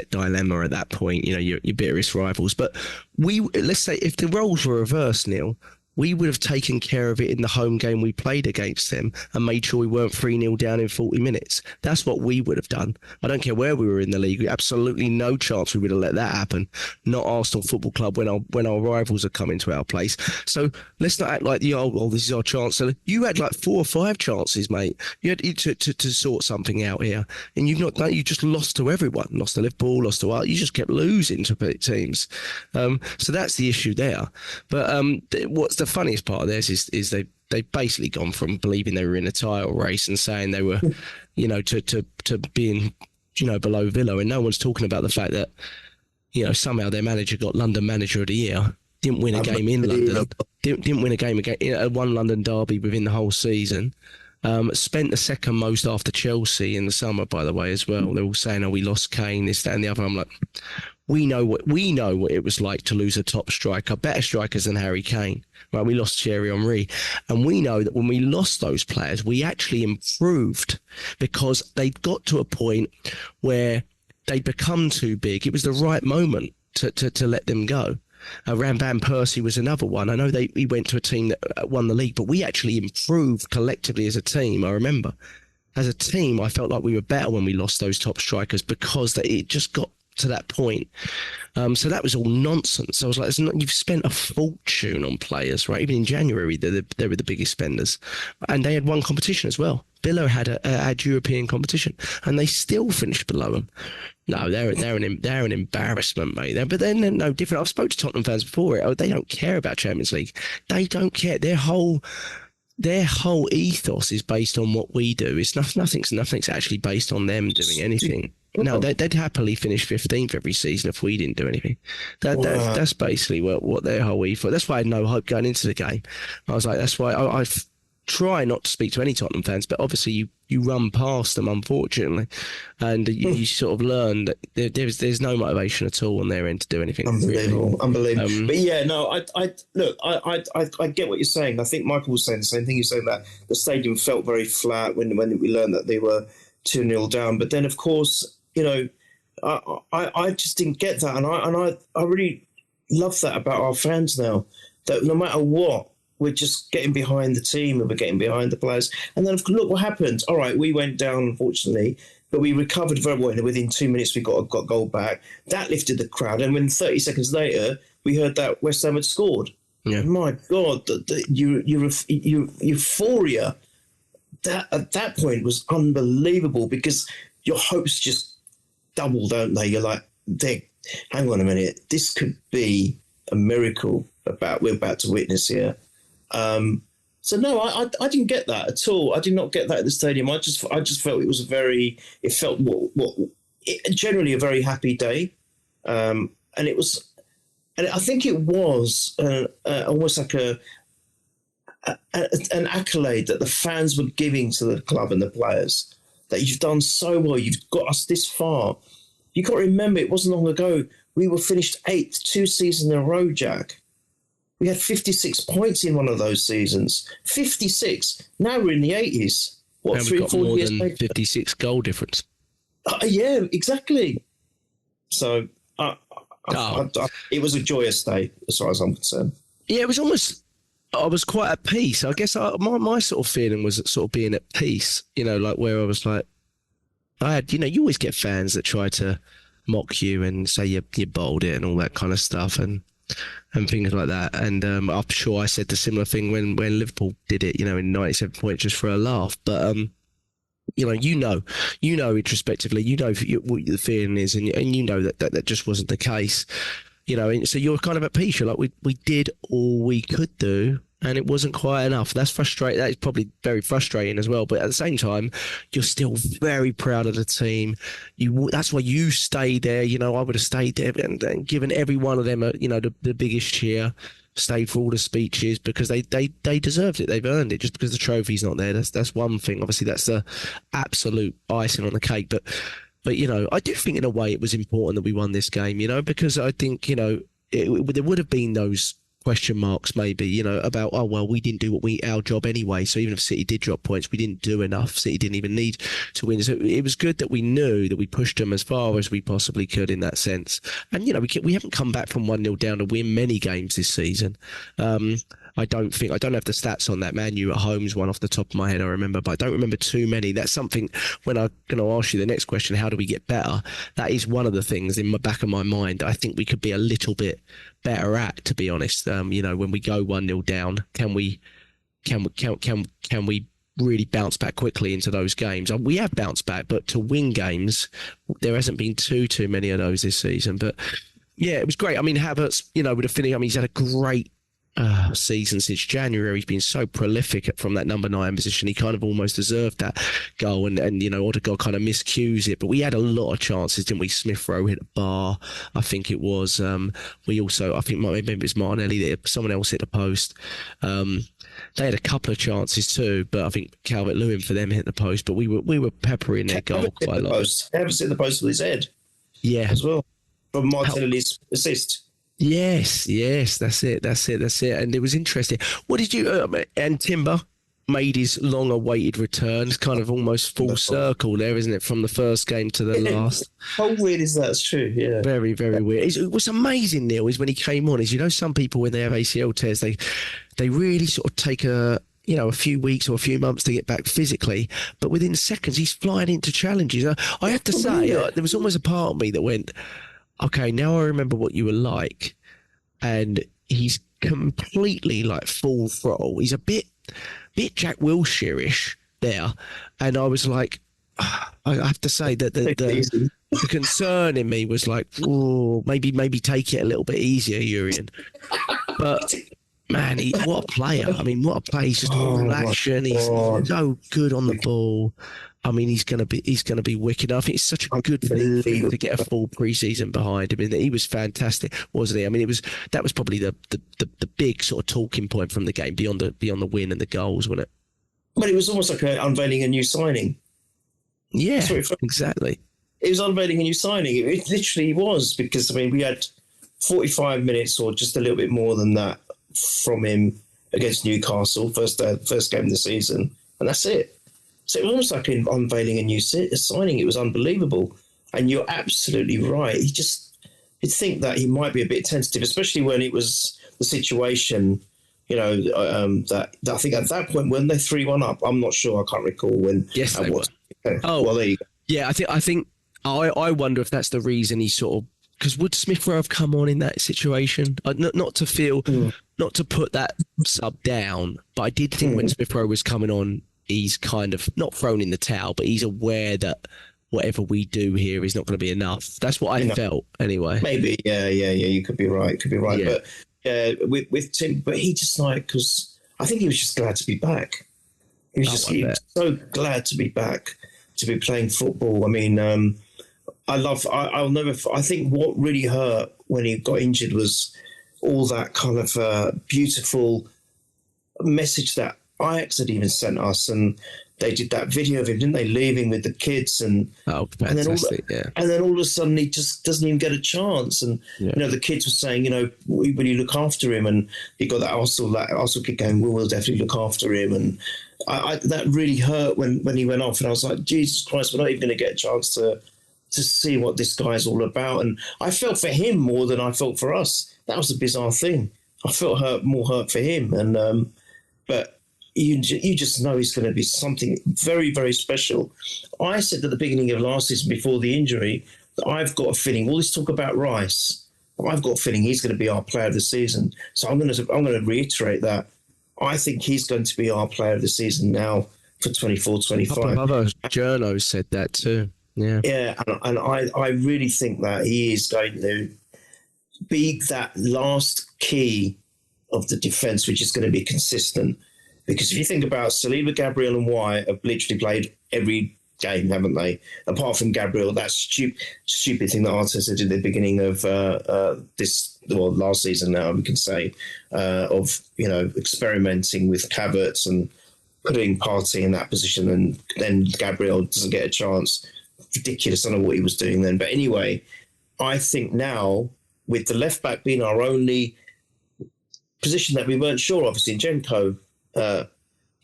Speaker 3: dilemma at that point, you know, your bitterest rivals. But let's say if the roles were reversed, Neil, we would have taken care of it in the home game we played against them and made sure we weren't 3-0 down in 40 minutes. That's what we would have done. I don't care where we were in the league. Absolutely no chance we would have let that happen. Not Arsenal Football Club when our rivals are coming to our place. So let's not act like, this is our chance. So you had like 4 or 5 chances, mate. You had to sort something out here. And you've not done. You just lost to everyone. Lost to Liverpool, lost to You just kept losing to teams. So that's the issue there. But what's the funniest part of this is they basically gone from believing they were in a title race and saying they were, you know, to being, you know, below Villa, and no one's talking about the fact that, you know, somehow their manager got London Manager of the Year, didn't win a game in London, didn't win a game against one London derby within the whole season. Spent the second most after Chelsea in the summer, by the way, as well. They're all saying, we lost Kane, this, that, and the other. I'm like, we know what it was like to lose a top striker, better strikers than Harry Kane. Right, we lost Thierry Henry, and we know that when we lost those players, we actually improved because they got to a point where they'd become too big. It was the right moment to let them go. Van Persie was another one. I know he went to a team that won the league, but we actually improved collectively as a team. I remember, as a team, I felt like we were better when we lost those top strikers because it just got to that point. So that was all nonsense. I was like, you've spent a fortune on players, right? Even in January, they were the biggest spenders, and they had one competition as well. Villa had European competition, and they still finished below them. No, they're an embarrassment, mate. But they're no different. I've spoken to Tottenham fans before. They don't care about Champions League. They don't care. Their whole ethos is based on what we do. It's nothing's actually based on them doing anything. No, they'd happily finish 15th every season if we didn't do anything. That's basically what their whole ethos. That's why I had no hope going into the game. I was like, that's why I try not to speak to any Tottenham fans, but obviously you run past them, unfortunately, and you sort of learn that there's no motivation at all on their end to do anything.
Speaker 4: Unbelievable. But yeah, no, I get what you're saying. I think Michael was saying the same thing. He's saying that the stadium felt very flat when we learned that they were 2-0 down. But then, of course, you know, I just didn't get that, and I really love that about our fans now. That no matter what, we're just getting behind the team and we're getting behind the players. And then look what happened. All right, we went down, unfortunately, but we recovered very well. Within 2 minutes, we got goal back. That lifted the crowd. And when 30 seconds later, we heard that West Ham had scored. Yeah. My God, the euphoria at that point was unbelievable because your hopes just double, don't they? You're like, hang on a minute, this could be a miracle we're about to witness here. So no, I didn't get that at all. I did not get that at the stadium. I just felt it felt generally a very happy day, and I think it was almost like an accolade that the fans were giving to the club and the players, that you've done so well, you've got us this far. You got to remember, it wasn't long ago, we were finished 8th 2 seasons in a row, Jack. We had 56 points in one of those seasons. 56. Now we're in the 80s. What,
Speaker 3: and
Speaker 4: 3
Speaker 3: we've
Speaker 4: or
Speaker 3: got
Speaker 4: 4
Speaker 3: more
Speaker 4: years
Speaker 3: than
Speaker 4: later?
Speaker 3: 56 goal difference.
Speaker 4: Yeah, exactly. So it was a joyous day, as far as I'm concerned.
Speaker 3: Yeah, it was almost. I was quite at peace. I guess my sort of feeling was sort of being at peace. Like where I was like, I had. You always get fans that try to mock you and say you bowled it and all that kind of stuff and things like that. And I'm sure I said the similar thing when Liverpool did it. In 97 points just for a laugh, but. You know, introspectively, what the feeling is, and you know that just wasn't the case, and so you're kind of at peace. You're like, we did all we could do, and it wasn't quite enough. That's frustrating. That is probably very frustrating as well. But at the same time, you're still very proud of the team. That's why you stayed there. I would have stayed there and given every one of them the biggest cheer. Stayed for all the speeches because they deserved it. They've earned it. Just because the trophy's not there, that's one thing. Obviously, that's the absolute icing on the cake. But I do think in a way it was important that we won this game. Because I think there would have been those question marks maybe, about, oh, well, we didn't do our job anyway. So even if City did drop points, we didn't do enough. City didn't even need to win. So it was good that we knew that we pushed them as far as we possibly could in that sense. And, we haven't come back from 1-0 down to win many games this season. I don't have the stats on that. Man U at home's one off the top of my head, I remember, but I don't remember too many. That's something when I'm going to ask you the next question, how do we get better? That is one of the things in the back of my mind I think we could be a little bit better at, to be honest. When we go 1-0 down, can we really bounce back quickly into those games? We have bounced back, but to win games, there hasn't been too many of those this season. But yeah, it was great. I mean, Havertz, with a finish, he's had a great season since January. He's been so prolific from that number 9 position. He kind of almost deserved that goal, and Odegaard kind of miscues it. But we had a lot of chances, didn't we? Smith Rowe hit a bar, I think it was. We also, I think maybe it was Martinelli that someone else hit the post. They had a couple of chances too, but I think Calvert-Lewin for them hit the post. But we were peppering their goal quite a lot.
Speaker 4: Havertz hit the post with his head,
Speaker 3: yeah,
Speaker 4: as well, from Martinelli's assist.
Speaker 3: Yes, that's it. And it was interesting. What did you and Timber made his long-awaited return? It's kind of almost full circle there, isn't it? From the first game to the last.
Speaker 4: How weird is that? It's true, yeah.
Speaker 3: Very, very weird. What's amazing, Neil, is when he came on, is some people when they have ACL tears, they really sort of take a few weeks or a few months to get back physically, but within seconds he's flying into challenges. I have to say, there was almost a part of me that went, okay, now I remember what you were like. And he's completely like full throttle. He's a bit Jack Wilshere-ish there. And I was like, I have to say that the concern in me was like, oh, maybe take it a little bit easier, Urian. But man, what a player. I mean, what a player. He's just all action. He's so good on the ball. I mean, he's gonna be wicked. I think it's such a good thing to get a full preseason behind him. I mean, he was fantastic, wasn't he? I mean, that was probably the big sort of talking point from the game beyond the win and the goals, wasn't it?
Speaker 4: But it was almost like unveiling a new signing.
Speaker 3: Yeah, exactly.
Speaker 4: It was unveiling a new signing. It literally was, because I mean, we had 45 minutes or just a little bit more than that from him against Newcastle, first game of the season, and that's it. So it was almost like unveiling a new signing. It was unbelievable. And you're absolutely right. You'd think that he might be a bit tentative, especially when it was the situation, that I think at that point, when they 3-1 up, I'm not sure, I can't recall when.
Speaker 3: Yes, they were.
Speaker 4: Oh, well, there you go.
Speaker 3: Yeah, I wonder if that's the reason he sort of, because would Smith Rowe have come on in that situation? Not to put that sub down, but I did think when Smith Rowe was coming on, he's kind of not thrown in the towel, but he's aware that whatever we do here is not going to be enough. That's what I felt anyway. Maybe,
Speaker 4: yeah. You could be right. Yeah. But with Tim, but he just
Speaker 3: because
Speaker 4: I think he was just glad to be back. He was so glad to be back, to be playing football. I mean, I think what really hurt when he got injured was all that kind of beautiful message that Ajax had even sent us, and they did that video of him, didn't they, leaving with the kids, and
Speaker 3: fantastic,
Speaker 4: and then all of a sudden he just doesn't even get a chance, and the kids were saying, will you look after him? And he got that Arsenal kid going, we'll definitely look after him, and I that really hurt when he went off, and I was like, Jesus Christ, we're not even going to get a chance to see what this guy's all about. And I felt for him more than I felt for us. That was a bizarre thing. I felt more hurt for him, and but. You just know he's going to be something very, very special. I said at the beginning of last season, before the injury, that I've got a feeling, all this talk about Rice, I've got a feeling he's going to be our player of the season. So I'm going to reiterate that. I think he's going to be our player of the season now for 24-25.
Speaker 3: Other journos said that too. Yeah.
Speaker 4: Yeah, and I really think that he is going to be that last key of the defence, which is going to be consistent. Because if you think about Saliba, Gabriel and White have literally played every game, haven't they? Apart from Gabriel, that stupid thing that Arteta did at the beginning of last season now, we can say, of, experimenting with Havertz and putting Partey in that position, and then Gabriel doesn't get a chance. Ridiculous. I don't know what he was doing then. But anyway, I think now, with the left-back being our only position that we weren't sure of, Zinchenko,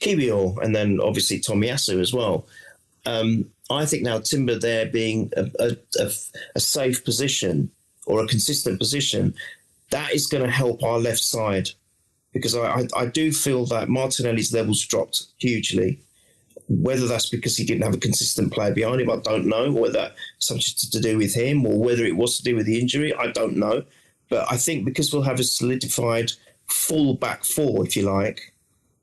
Speaker 4: Gabriel, and then obviously Tomiyasu as well. I think now Timber there being a safe position or a consistent position, that is going to help our left side, because I do feel that Martinelli's levels dropped hugely. Whether that's because he didn't have a consistent player behind him, I don't know. Or whether something to do with him, or whether it was to do with the injury, I don't know. But I think because we'll have a solidified full back four, if you like,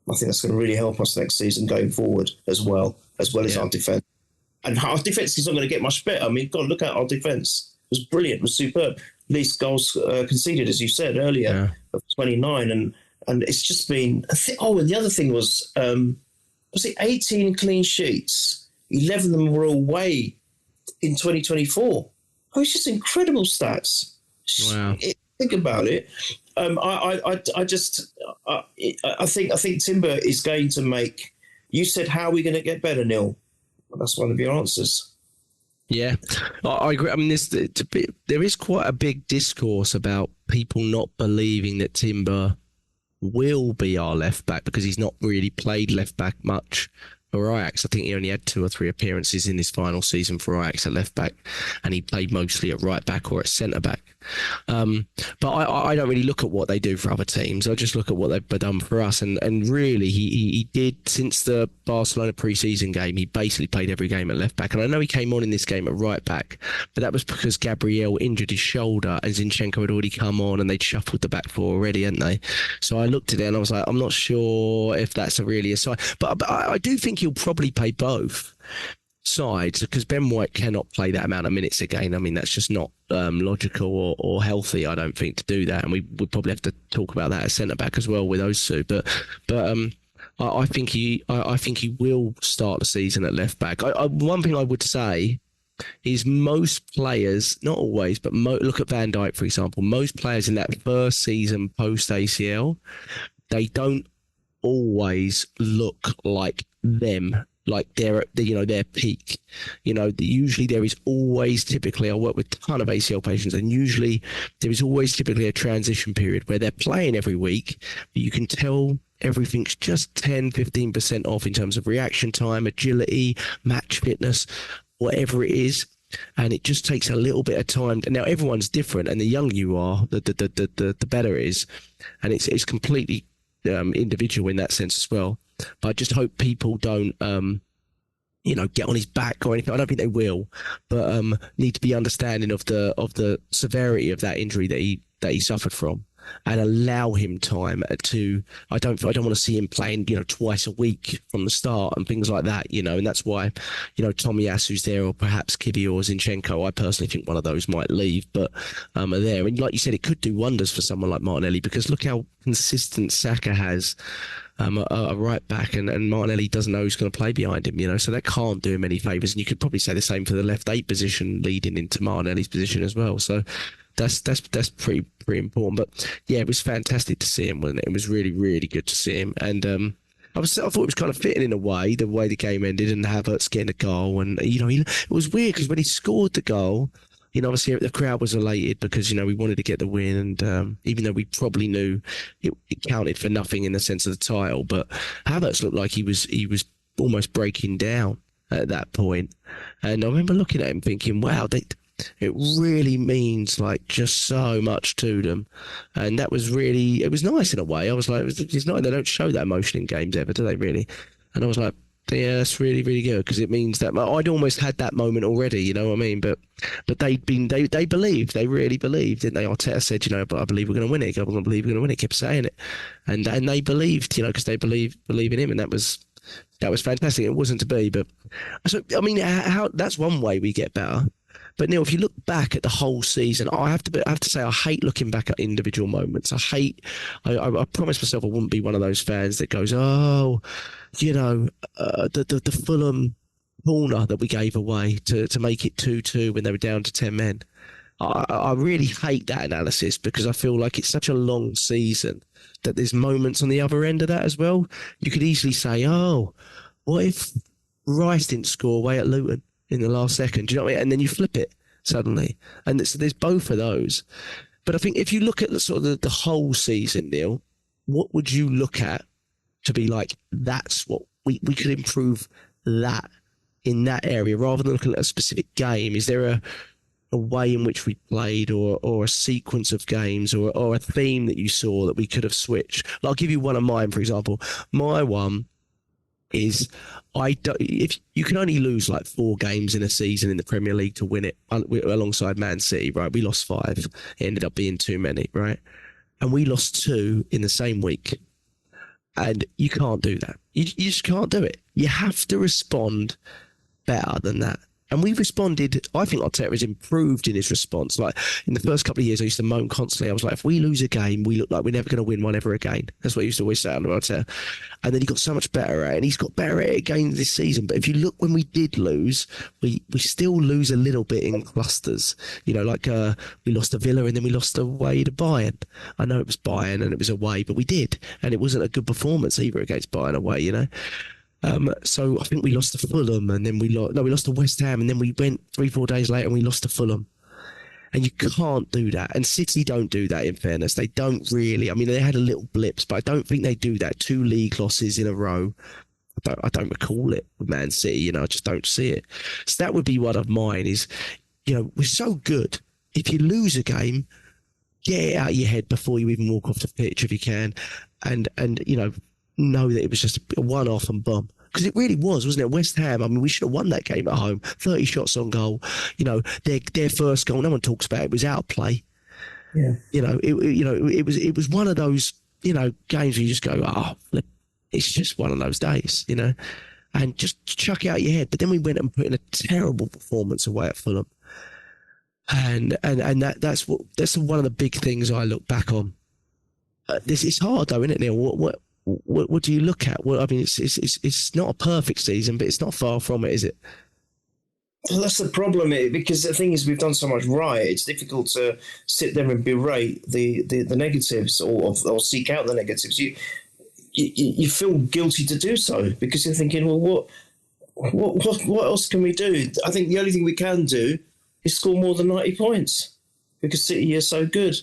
Speaker 4: I think that's going to really help us next season going forward as well as our defence. And our defence is not going to get much better. I mean, God, look at our defence. It was brilliant. It was superb. Least goals conceded, as you said earlier, of 29. And it's just been... and the other thing was it 18 clean sheets? 11 of them were away in 2024. Oh, it's just incredible stats.
Speaker 3: Wow.
Speaker 4: Think about it. I think Timber is going to make. You said, how are we going to get better, Neil? Well, that's one of your answers.
Speaker 3: Yeah, I agree. I mean, there is quite a big discourse about people not believing that Timber will be our left back because he's not really played left back much for Ajax. I think he only had 2 or 3 appearances in his final season for Ajax at left back, and he played mostly at right back or at centre back. But I don't really look at what they do for other teams. I just look at what they've done for us. And really, he did, since the Barcelona pre-season game, he basically played every game at left back. And I know he came on in this game at right back, but that was because Gabriel injured his shoulder and Zinchenko had already come on and they'd shuffled the back four already, hadn't they? So I looked at it and I was like, I'm not sure if that's really a sign. But I do think he'll probably play both sides, because Ben White cannot play that amount of minutes again. I mean, that's just not logical or healthy, I don't think, to do that. And we would probably have to talk about that at centre back as well with those two. But I think he will start the season at left back. One thing I would say is most players, not always, but look at Van Dijk, for example. Most players in that first season post ACL, they don't always look like them, like they're at their peak. Usually there is always typically, I work with a ton of ACL patients, and usually there is always typically a transition period where they're playing every week, but you can tell everything's just 10-15% off in terms of reaction time, agility, match fitness, whatever it is. And it just takes a little bit of time. And now everyone's different, and the younger you are, the better it is. And it's completely individual in that sense as well. But I just hope people don't, get on his back or anything. I don't think they will, but need to be understanding of the severity of that injury that he suffered from, and allow him time to. I don't want to see him playing, twice a week from the start and things like that, and that's why, Tomiyasu's there, or perhaps Kibi or Zinchenko. I personally think one of those might leave, but are there. And like you said, it could do wonders for someone like Martinelli, because look how consistent Saka has. A right back, and Martinelli doesn't know who's going to play behind him, so that can't do him any favours. And you could probably say the same for the left 8 position leading into Martinelli's position as well. So That's pretty important. But yeah, it was fantastic to see him, wasn't it? It was really, really good to see him. And I thought it was kind of fitting in a way, the way the game ended, and Havertz getting a goal. And it was weird because when he scored the goal, obviously the crowd was elated because we wanted to get the win, and even though we probably knew it counted for nothing in the sense of the title, but Havertz looked like he was almost breaking down at that point. And I remember looking at him thinking, wow, it really means like just so much to them. And that was really, it was nice in a way. I was like, it's not, they don't show that emotion in games ever, do they really? And I was like, yeah, that's really, really good, because it means that I'd almost had that moment already, you know what I mean? But they believed, they really believed, didn't they? Arteta said, but I believe we're going to win it. I believe we're going to win it. Kept saying it, and they believed, because they believe in him, and that was fantastic. It wasn't to be, but so I mean, how that's one way we get better. But Neil, if you look back at the whole season, I have to say I hate looking back at individual moments. I promised myself I wouldn't be one of those fans that goes, the Fulham corner that we gave away to make it 2-2 when they were down to 10 men. I really hate that analysis, because I feel like it's such a long season that there's moments on the other end of that as well. You could easily say, what if Rice didn't score away at Luton in the last second? Do you know what I mean? And then you flip it suddenly. And so there's both of those. But I think if you look at the whole season, Neil, what would you look at to be like, that's what we could improve that in that area, rather than looking at a specific game? Is there a way in which we played, or a sequence of games, or a theme that you saw that we could have switched? I'll give you one of mine, for example. My one is, if you can only lose like 4 games in a season in the Premier League to win it, alongside Man City, right? We lost 5. It ended up being too many, right? And we lost 2 in the same week. And you can't do that. You just can't do it. You have to respond better than that. And we responded. I think Arteta has improved in his response. Like in the first couple of years, I used to moan constantly. I was like, if we lose a game, we look like we're never going to win one ever again. That's what I used to always say under Arteta. And then he got so much better at it, and he's got better at it again this season. But if you look, when we did lose, we still lose a little bit in clusters. We lost to Villa, and then we lost away to Bayern. I know it was Bayern and it was away, but we did. And it wasn't a good performance either against Bayern away, So I think we lost to Fulham, and then we lost to West Ham, and then we went 3-4 days later and we lost to Fulham. And you can't do that. And City don't do that, in fairness. They don't really. I mean, they had a little blips, but I don't think they do that. 2 league losses in a row. I don't recall it with Man City, I just don't see it. So that would be one of mine is, we're so good. If you lose a game, get it out of your head before you even walk off the pitch if you can. And know that it was just a one-off and bum. Because it really was, wasn't it? West Ham, I mean, we should have won that game at home. 30 shots on goal. Their first goal, no one talks about it, was out of play. Yeah. It was one of those, games where you just go, it's just one of those days, and just chuck it out your head. But then we went and put in a terrible performance away at Fulham. And that's one of the big things I look back on. It's hard though, isn't it, Neil? What do you look at? Well, I mean, it's not a perfect season, but it's not far from it, is it?
Speaker 4: Well, that's the problem, because the thing is, we've done so much right. It's difficult to sit there and berate the negatives or seek out the negatives. You feel guilty to do so, because you're thinking, well, what else can we do? I think the only thing we can do is score more than 90 points, because City are so good.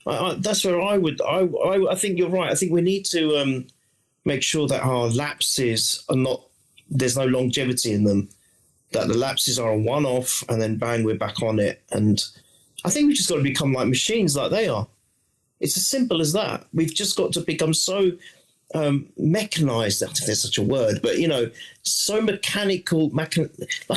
Speaker 4: That's where I think you're right. I think we need to make sure that our lapses are not, there's no longevity in them, that the lapses are a one-off and then bang, we're back on it. And I think we've just got to become like machines like they are. It's as simple as that. We've just got to become so mechanized, I don't know if there's such a word, but, so mechanical, like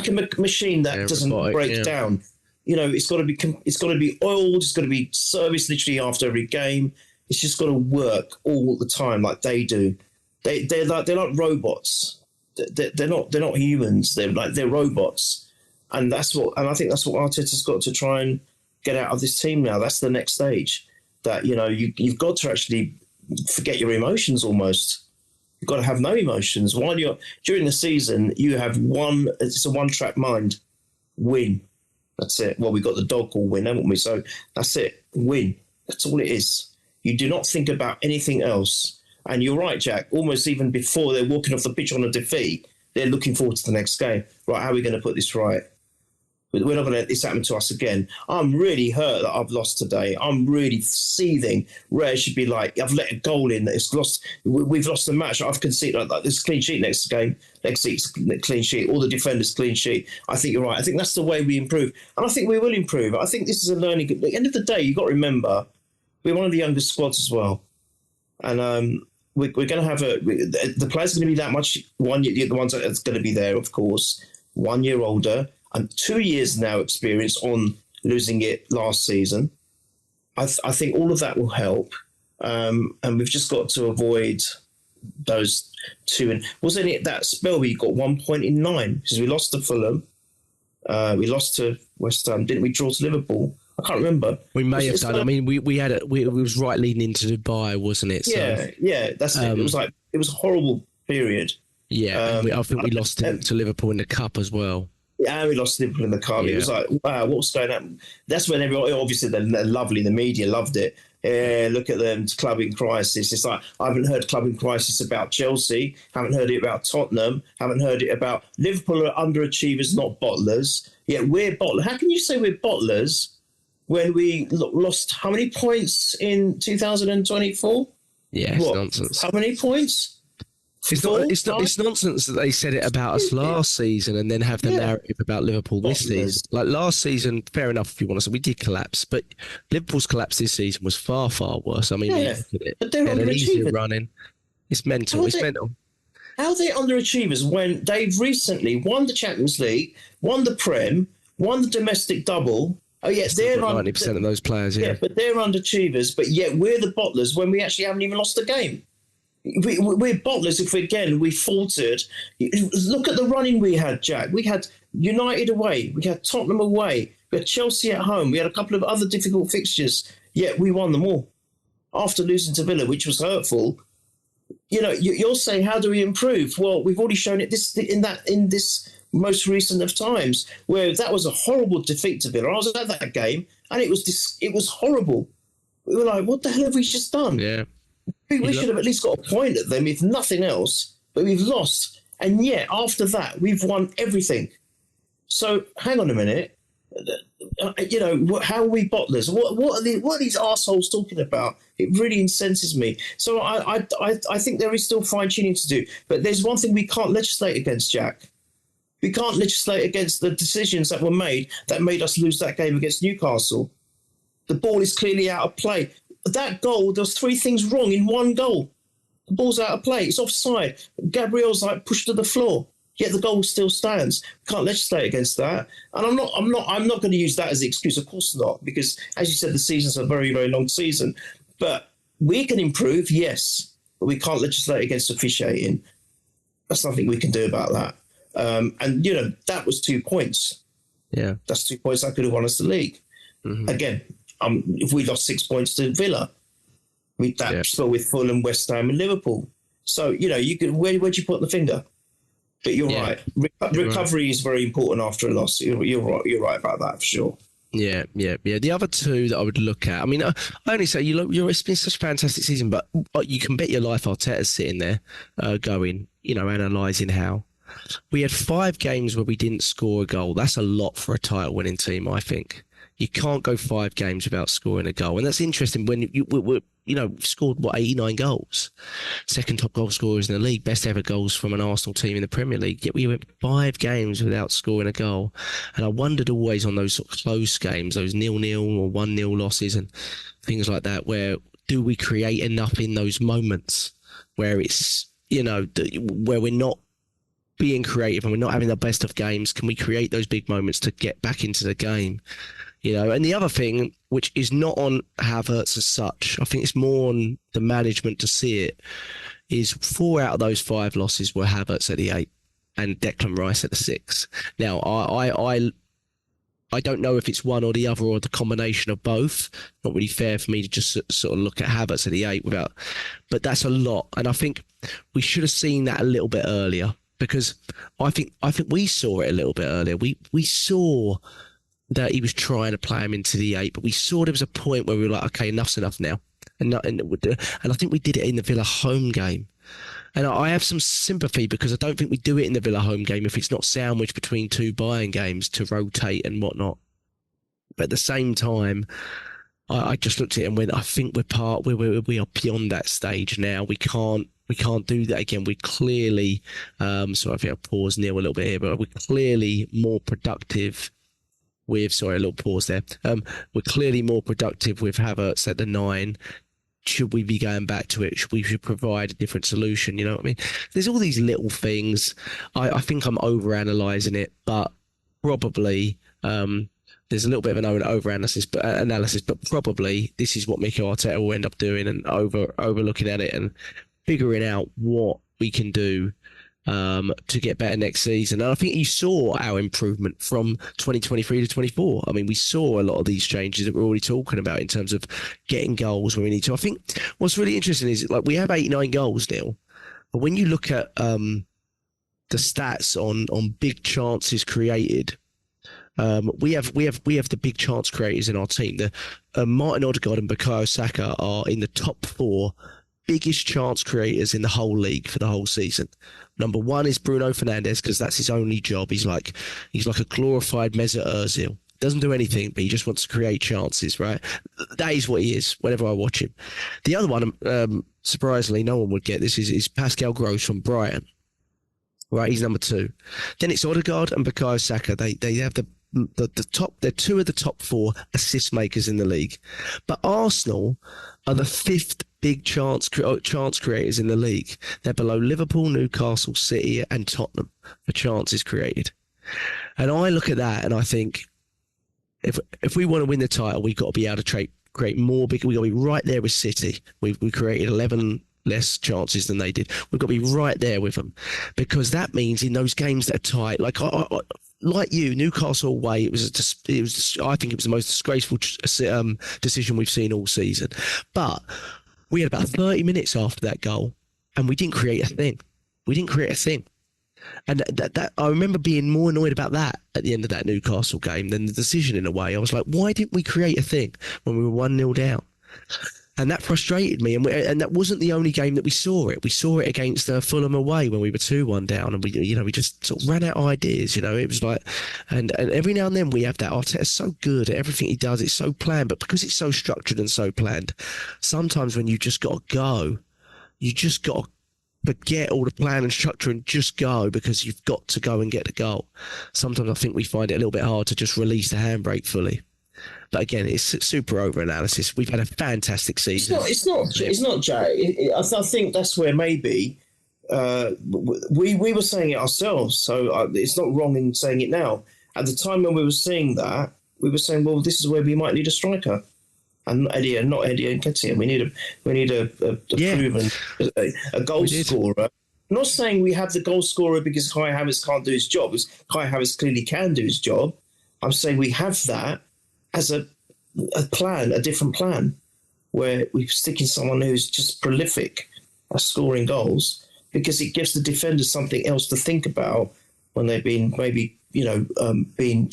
Speaker 4: a machine that doesn't break down. It's got to be oiled. It's got to be serviced literally after every game. It's just got to work all the time, like they do. They're like robots. They're not humans. They're robots, and I think that's what Arteta's got to try and get out of this team now. That's the next stage. That you've got to actually forget your emotions almost. You've got to have no emotions while you're during the season. You have it's a one-track mind. Win. That's it. Well, we got the dog call win, haven't we? So that's it. Win. That's all it is. You do not think about anything else. And you're right, Jack. Almost even before they're walking off the pitch on a defeat, they're looking forward to the next game. Right, how are we going to put this right? We're not going to let this happen to us again. I'm really hurt that I've lost today. I'm really seething. Ray should be like, I've let a goal in. It's lost. We've lost the match. I've conceded like this clean sheet next game. Next week's clean sheet. All the defenders clean sheet. I think you're right. I think that's the way we improve, and I think we will improve. I think this is a learning. At the end of the day, you've got to remember we're one of the youngest squads as well, and we're going to have the players are going to be that much. The ones that's going to be there, of course, 1 year older. And 2 years now experience on losing it last season. I think all of that will help. And we've just got to avoid those two. And wasn't it that spell where you got 1 point in 9? Because we lost to Fulham. We lost to West Ham. Didn't we draw to Liverpool? I can't remember.
Speaker 3: We may have done. I mean, we had it was right leading into Dubai, wasn't it? So,
Speaker 4: yeah. That's it. It was a horrible period.
Speaker 3: Yeah, I think we lost to Liverpool in the cup as well.
Speaker 4: Yeah, we lost Liverpool in the cup. Yeah. It was like, wow, what's going on? That's when everyone, obviously, they're lovely. The media loved it. Look at them, club in crisis. It's like, I haven't heard club in crisis about Chelsea. Haven't heard it about Tottenham. Haven't heard it about Liverpool are underachievers, not bottlers. Yet we're bottlers. How can you say we're bottlers when we lost how many points in 2024?
Speaker 3: Yeah, it's nonsense.
Speaker 4: How many points?
Speaker 3: It's nonsense that they said it about us last season and then have the narrative about Liverpool this season. Like last season, fair enough if you want to say, we did collapse, but Liverpool's collapse this season was far, far worse. I mean, look at it.
Speaker 4: But they're underachievers.
Speaker 3: Running. It's mental. It's mental.
Speaker 4: How are they underachievers when they've recently won the Champions League, won the Prem, won the domestic double? Oh, yes, they're
Speaker 3: 90% of those players, yeah.
Speaker 4: But they're underachievers, but yet we're the bottlers when we actually haven't even lost a game. We're bottlers if we faltered. Look at the running we had, Jack. We had United away. We had Tottenham away. We had Chelsea at home. We had a couple of other difficult fixtures, yet we won them all after losing to Villa, which was hurtful. You know, you're saying, how do we improve? Well, we've already shown it in this most recent of times, where that was a horrible defeat to Villa. I was at that game, and it was horrible. We were like, what the hell have we just done?
Speaker 3: Yeah.
Speaker 4: We should have at least got a point at them, if nothing else, but we've lost. And yet, after that, we've won everything. So, hang on a minute. You know, how are we bottlers? What are these arseholes talking about? It really incenses me. So, I think there is still fine-tuning to do. But there's one thing we can't legislate against, Jack. We can't legislate against the decisions that were made that made us lose that game against Newcastle. The ball is clearly out of play. That goal, there's three things wrong in one goal. The ball's out of play. It's offside. Gabriel's like pushed to the floor. Yet the goal still stands. Can't legislate against that. And I'm not going to use that as an excuse. Of course not, because as you said, the season's a very, very long season. But we can improve, yes, but we can't legislate against officiating. There's nothing we can do about that. And you know, that was 2 points.
Speaker 3: Yeah,
Speaker 4: that's 2 points that could have won us the league. Mm-hmm. Again. If we lost 6 points to Villa, still with Fulham, West Ham, and Liverpool. So you know, you could where'd you put the finger? But you're right. Recovery is very important after a loss. You're right. You're right about that for sure.
Speaker 3: Yeah. The other two that I would look at. I mean, I only say it's been such a fantastic season, but you can bet your life Arteta's sitting there, going, you know, analysing how we had 5 games where we didn't score a goal. That's a lot for a title-winning team, I think. You can't go 5 games without scoring a goal. And that's interesting when we've scored, 89 goals. Second top goal scorers in the league, best ever goals from an Arsenal team in the Premier League. Yet we went 5 games without scoring a goal. And I wondered always on those sort of close games, those 0-0 or 1-0 losses and things like that, where do we create enough in those moments where it's, you know, where we're not being creative and we're not having the best of games? Can we create those big moments to get back into the game? You know, and the other thing, which is not on Havertz as such, I think it's more on the management to see it, is 4 out of those 5 losses were Havertz at the 8 and Declan Rice at the 6. Now, I don't know if it's one or the other or the combination of both. Not really fair for me to just sort of look at Havertz at the 8 but that's a lot. And I think we should have seen that a little bit earlier, because I think we saw it a little bit earlier. We saw that he was trying to play him into the 8, but we saw there was a point where we were like, okay, enough's enough now. And I think we did it in the Villa home game. And I have some sympathy because I don't think we do it in the Villa home game if it's not sandwiched between 2 Bayern games to rotate and whatnot. But at the same time, I just looked at it and went, I think we are beyond that stage now. We can't do that again. We're clearly, sorry, I think I'll pause Neil a little bit here, but we're clearly more productive with, sorry, a little pause there. We're clearly more productive with Havertz at the 9. Should we be going back to it? We should provide a different solution. You know what I mean? There's all these little things. I think I'm overanalyzing it, but probably there's a little bit of an overanalysis, but probably this is what Mikel Arteta will end up doing and overlooking at it and figuring out what we can do to get better next season. And I think you saw our improvement from 2023 to 24. I mean, we saw a lot of these changes that we're already talking about in terms of getting goals where we need to. I think what's really interesting is like we have 89 goals now, but when you look at the stats on big chances created, we have the big chance creators in our team. The Martin Odegaard and Bukayo Saka are in the top 4 biggest chance creators in the whole league for the whole season. Number 1 is Bruno Fernandes because that's his only job. He's like a glorified Mesut Ozil. Doesn't do anything, but he just wants to create chances, right? That is what he is whenever I watch him. The other one, surprisingly, no one would get this, is Pascal Gross from Brighton. Right, he's number 2. Then it's Odegaard and Bukayo Saka. They have the top. They're 2 of the top 4 assist makers in the league. But Arsenal are the 5th big chance creators in the league. They're below Liverpool, Newcastle, City, and Tottenham for chances created. And I look at that and I think, if we want to win the title, we've got to be able to create more. We've got to be right there with City. We created 11 less chances than they did. We've got to be right there with them, because that means in those games that are tight, like you, Newcastle away, it was. I think it was the most disgraceful decision we've seen all season. But we had about 30 minutes after that goal, and we didn't create a thing. And that I remember being more annoyed about that at the end of that Newcastle game than the decision in a way. I was like, why didn't we create a thing when we were 1-0 down? And that frustrated me. And that wasn't the only game that we saw it. We saw it against Fulham away when we were 2-1 down, and we just sort of ran out of ideas. It was like, and every now and then we have that. Arteta's so good at everything he does. It's so planned, but because it's so structured and so planned, sometimes when you just got to go, you just got to forget all the plan and structure and just go, because you've got to go and get the goal. Sometimes I think we find it a little bit hard to just release the handbrake fully. But again, it's super over-analysis. We've had a fantastic season.
Speaker 4: It's not, Jay. I think that's where maybe we were saying it ourselves, so it's not wrong in saying it now. At the time when we were saying that, we were saying, well, this is where we might need a striker. And not Eddie Nketiah. We need a proven a goal scorer. I'm not saying we have the goal scorer because Kai Havertz can't do his job, because Kai Havertz clearly can do his job. I'm saying we have that as a plan, a different plan, where we stick in someone who's just prolific at scoring goals, because it gives the defenders something else to think about when they've been maybe, being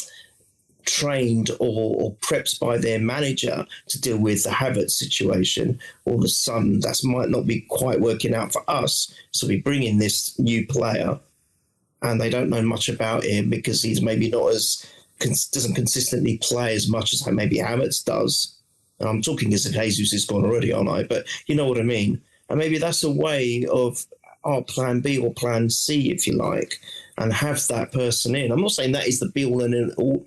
Speaker 4: trained or prepped by their manager to deal with the Havertz situation. All of a sudden, that might not be quite working out for us. So we bring in this new player, and they don't know much about him because he's maybe not doesn't consistently play as much as maybe Havertz does. And I'm talking as if Jesus is gone already, aren't I? But you know what I mean. And maybe that's a way of our plan B or plan C, if you like, and have that person in. I'm not saying that is the be-all and end-all,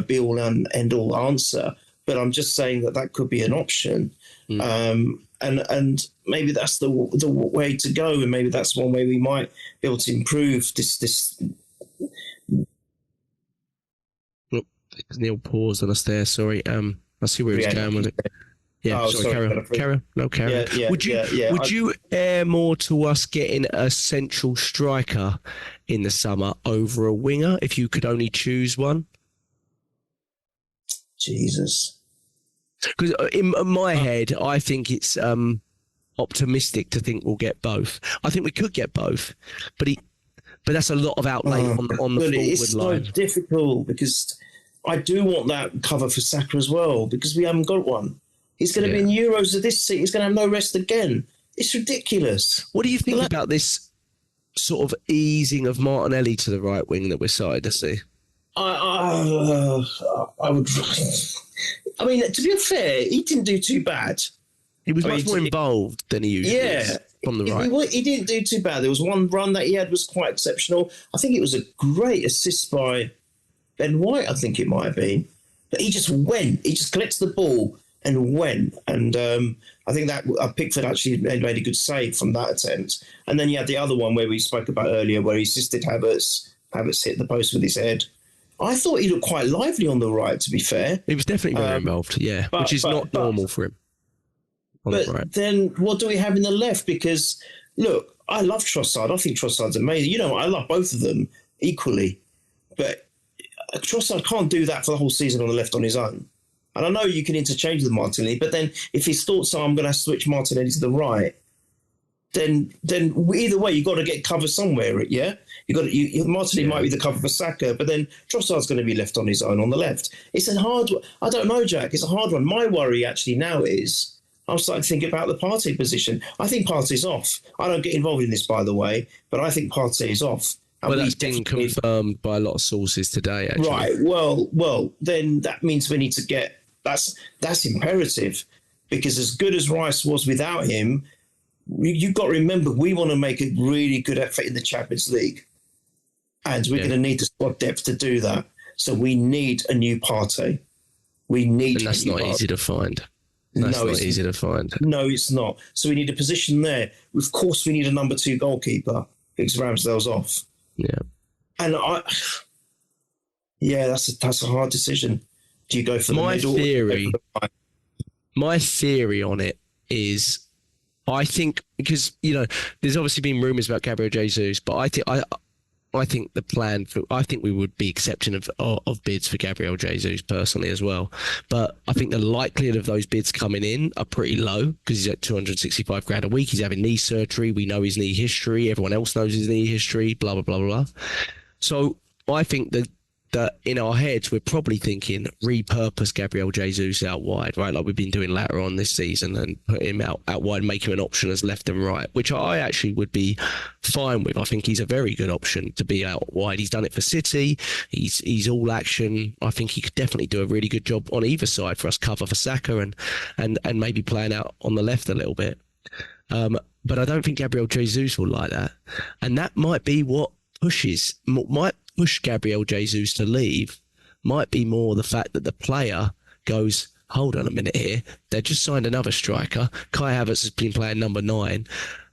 Speaker 4: be-all and end-all answer, but I'm just saying that could be an option. And maybe that's the way to go, and maybe that's one way we might be able to improve this.
Speaker 3: Neil paused on us there. Sorry. I see where he's going with it. Yeah, sorry. Carry on.
Speaker 4: Yeah,
Speaker 3: would you err more to us getting a central striker in the summer over a winger if you could only choose one?
Speaker 4: Jesus.
Speaker 3: Because in my head, I think it's optimistic to think we'll get both. I think we could get both, but that's a lot of outlay on the forward
Speaker 4: it's
Speaker 3: line.
Speaker 4: It's so difficult because I do want that cover for Saka as well, because we haven't got one. He's going to be in Euros of this seat. He's going to have no rest again. It's ridiculous.
Speaker 3: What do you think about this sort of easing of Martinelli to the right wing that we're starting to see?
Speaker 4: I would. I mean, to be fair, he didn't do too bad.
Speaker 3: He was much more involved than he usually is from the right.
Speaker 4: He didn't do too bad. There was one run that he had was quite exceptional. I think it was a great assist by Ben White, I think it might have been. But he just went. He just collected the ball and went. And I think that Pickford actually made a good save from that attempt. And then you had the other one where we spoke about earlier, where he assisted Havertz. Havertz hit the post with his head. I thought he looked quite lively on the right, to be fair.
Speaker 3: He was definitely very involved, which is not normal for him.
Speaker 4: But then what do we have in the left? Because, look, I love Trossard. I think Trossard's amazing. You know, I love both of them equally. But Trossard can't do that for the whole season on the left on his own. And I know you can interchange with Martinelli, but then if his thoughts are, I'm going to switch Martinelli to the right, then either way, you've got to get cover somewhere, yeah? Martinelli might be the cover for Saka, but then Trossard's going to be left on his own on the left. It's a hard one. I don't know, Jack. It's a hard one. My worry actually now is I'm starting to think about the Partey position. I think Partey's off. I don't get involved in this, by the way, but I think Partey is off.
Speaker 3: Well, that's been confirmed by a lot of sources today, actually.
Speaker 4: Right. Well, then that means we need to get... That's imperative, because as good as Rice was without him, you've got to remember, we want to make a really good effort in the Champions League. And we're going to need the squad depth to do that. So we need a new Partey. And
Speaker 3: that's not easy to find. That's not easy to find.
Speaker 4: No, it's not. So we need a position there. Of course, we need a number 2 goalkeeper because Ramsdale's off.
Speaker 3: Yeah.
Speaker 4: And that's a hard decision. Do you go for the middle?
Speaker 3: My theory on it is, I think, because, you know, there's obviously been rumours about Gabriel Jesus, but I think the plan I think we would be accepting of bids for Gabriel Jesus personally as well. But I think the likelihood of those bids coming in are pretty low, because he's at 265 grand a week. He's having knee surgery. We know his knee history. Everyone else knows his knee history, blah, blah, blah, blah. So I think that in our heads, we're probably thinking repurpose Gabriel Jesus out wide, right? Like we've been doing later on this season, and put him out wide, make him an option as left and right, which I actually would be fine with. I think he's a very good option to be out wide. He's done it for City. He's all action. I think he could definitely do a really good job on either side for us, cover for Saka and maybe playing out on the left a little bit. But I don't think Gabriel Jesus will like that. And that might be what might push Gabriel Jesus to leave, might be more the fact that the player goes, hold on a minute here, they just signed another striker. Kai Havertz has been playing number 9,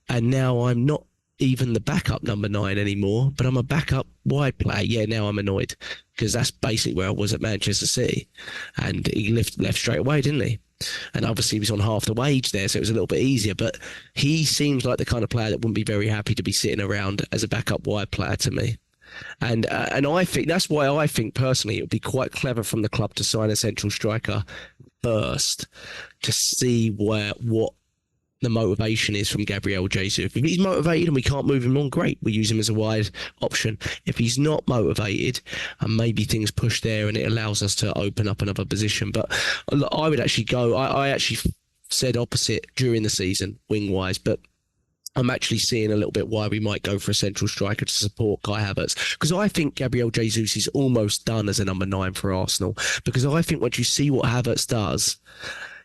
Speaker 3: and now I'm not even the backup number 9 anymore, but I'm a backup wide player. Yeah, now I'm annoyed, because that's basically where I was at Manchester City. And he left straight away, didn't he? And obviously he was on half the wage there, so it was a little bit easier. But he seems like the kind of player that wouldn't be very happy to be sitting around as a backup wide player to me. And I think that's why I think personally it would be quite clever from the club to sign a central striker first, to see what the motivation is from Gabriel Jesus. If he's motivated and we can't move him on, great, we use him as a wide option. If he's not motivated, and maybe things push there and it allows us to open up another position. But I would actually go, I actually said opposite during the season, wing-wise, but I'm actually seeing a little bit why we might go for a central striker to support Kai Havertz, because I think Gabriel Jesus is almost done as a number 9 for Arsenal, because I think once you see what Havertz does,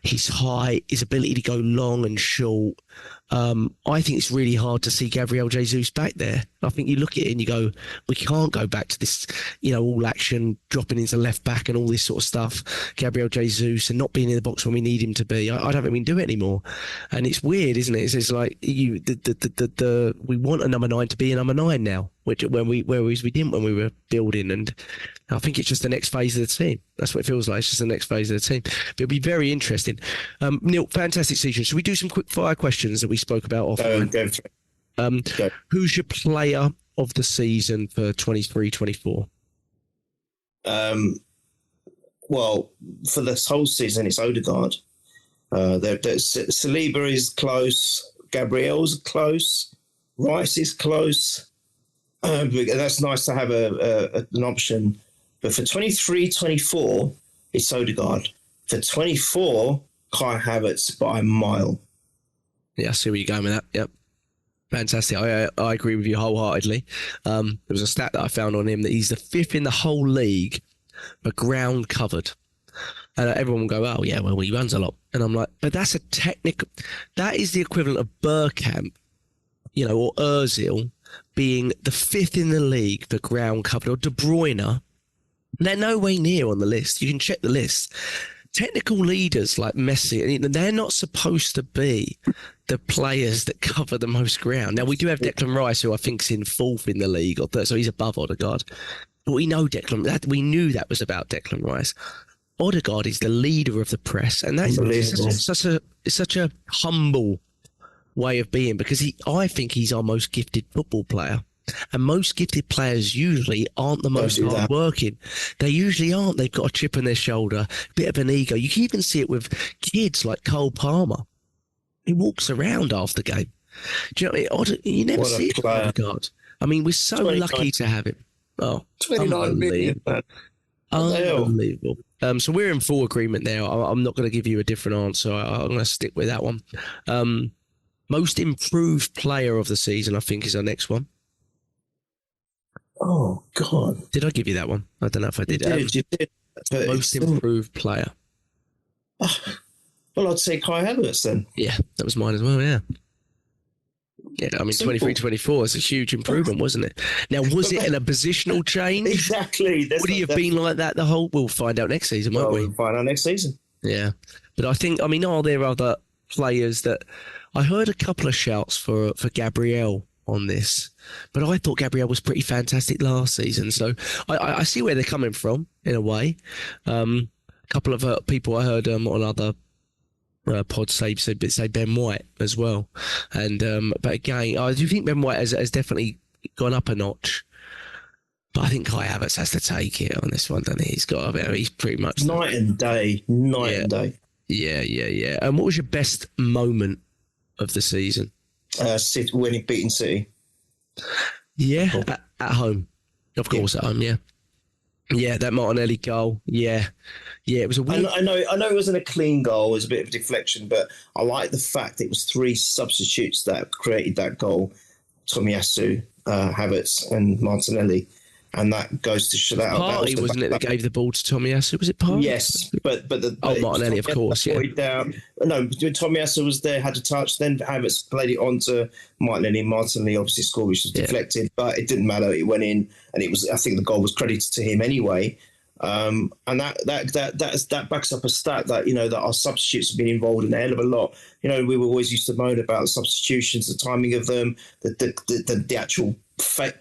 Speaker 3: his height, his ability to go long and short, I think it's really hard to see Gabriel Jesus back there. I think you look at it and you go, we can't go back to this, all action, dropping into left back and all this sort of stuff. Gabriel Jesus and not being in the box when we need him to be. I don't think we can do it anymore. And it's weird, isn't it? It's like we want a number 9 to be a number 9 now, whereas we didn't when we were building. And I think it's just the next phase of the team. That's what it feels like. It's just the next phase of the team. But it'll be very interesting. Neil, fantastic season. Should we do some quick fire questions that we spoke about offline?
Speaker 4: Go.
Speaker 3: Who's your player of the season for 23-24?
Speaker 4: Well, for this whole season, it's Odegaard. Saliba is close. Gabriel's close. Rice is close. That's nice to have an option. But for 23-24, it's Odegaard. For 24, Kai Havertz by a mile.
Speaker 3: Yeah, I see where you're going with that. Yep. Fantastic. I agree with you wholeheartedly. There was a stat that I found on him that he's the 5th in the whole league for ground covered. And everyone will go, oh, yeah, well, he runs a lot. And I'm like, but that's a technical... That is the equivalent of Bergkamp, or Ozil being the 5th in the league for ground covered, or De Bruyne. They're no way near on the list. You can check the list. Technical leaders like Messi, they're not supposed to be the players that cover the most ground. Now, we do have Declan Rice, who I think's in 4th in the league, or 3rd, so he's above Odegaard. But we know we knew that was about Declan Rice. Odegaard is the leader of the press, and that is such a humble way of being, because I think he's our most gifted football player. And most gifted players usually aren't the most hard-working. They usually aren't. They've got a chip on their shoulder, a bit of an ego. You can even see it with kids like Cole Palmer. He walks around after the game. Do you know what I mean? You never see it with Odegaard. I mean, we're so lucky to have him. Oh,
Speaker 4: 29 million.
Speaker 3: Unbelievable. So we're in full agreement there. I'm not going to give you a different answer. I'm going to stick with that one. Most improved player of the season, I think, is our next one.
Speaker 4: Oh, God.
Speaker 3: Did I give you that one? I don't know if I did.
Speaker 4: You did.
Speaker 3: Most improved player.
Speaker 4: Well, I'd say Kai Havertz then.
Speaker 3: Yeah, that was mine as well, yeah. Yeah, I mean, 23-24 is a huge improvement, wasn't it? Now, was it in a positional change?
Speaker 4: Exactly.
Speaker 3: Would he have been like that the whole... We'll find out next season, won't we?
Speaker 4: We'll find out next season.
Speaker 3: Yeah. But I think, are there other players that... I heard a couple of shouts for Gabriel on this, but I thought Gabriel was pretty fantastic last season. So I see where they're coming from, in a way. A couple of people I heard on other... pods say Ben White as well, and but again, I do think Ben White has definitely gone up a notch. But I think Kai Havertz has to take it on this one, doesn't he? He's pretty much
Speaker 4: night and day.
Speaker 3: Yeah. And what was your best moment of the season?
Speaker 4: City, winning, beating City.
Speaker 3: Yeah, at home, of course, at home. Yeah, that Martinelli goal. Yeah, it was a weird...
Speaker 4: I know it wasn't a clean goal. It was a bit of a deflection, but I like the fact it was 3 substitutes that created that goal. Tomiyasu, Havertz and Martinelli. And that goes to show that...
Speaker 3: Partey, wasn't it, that gave the ball to Tomiyasu? Was it Partey?
Speaker 4: Yes, but
Speaker 3: Martinelli, of course, yeah.
Speaker 4: No, Tomiyasu was there, had a touch, then Havertz played it on to Martinelli. Martinelli obviously scored, which was deflected, but it didn't matter. It went in, and it was... I think the goal was credited to him anyway. And that backs up a stat that, that our substitutes have been involved in a hell of a lot. We were always used to moan about the substitutions, the timing of them, the actual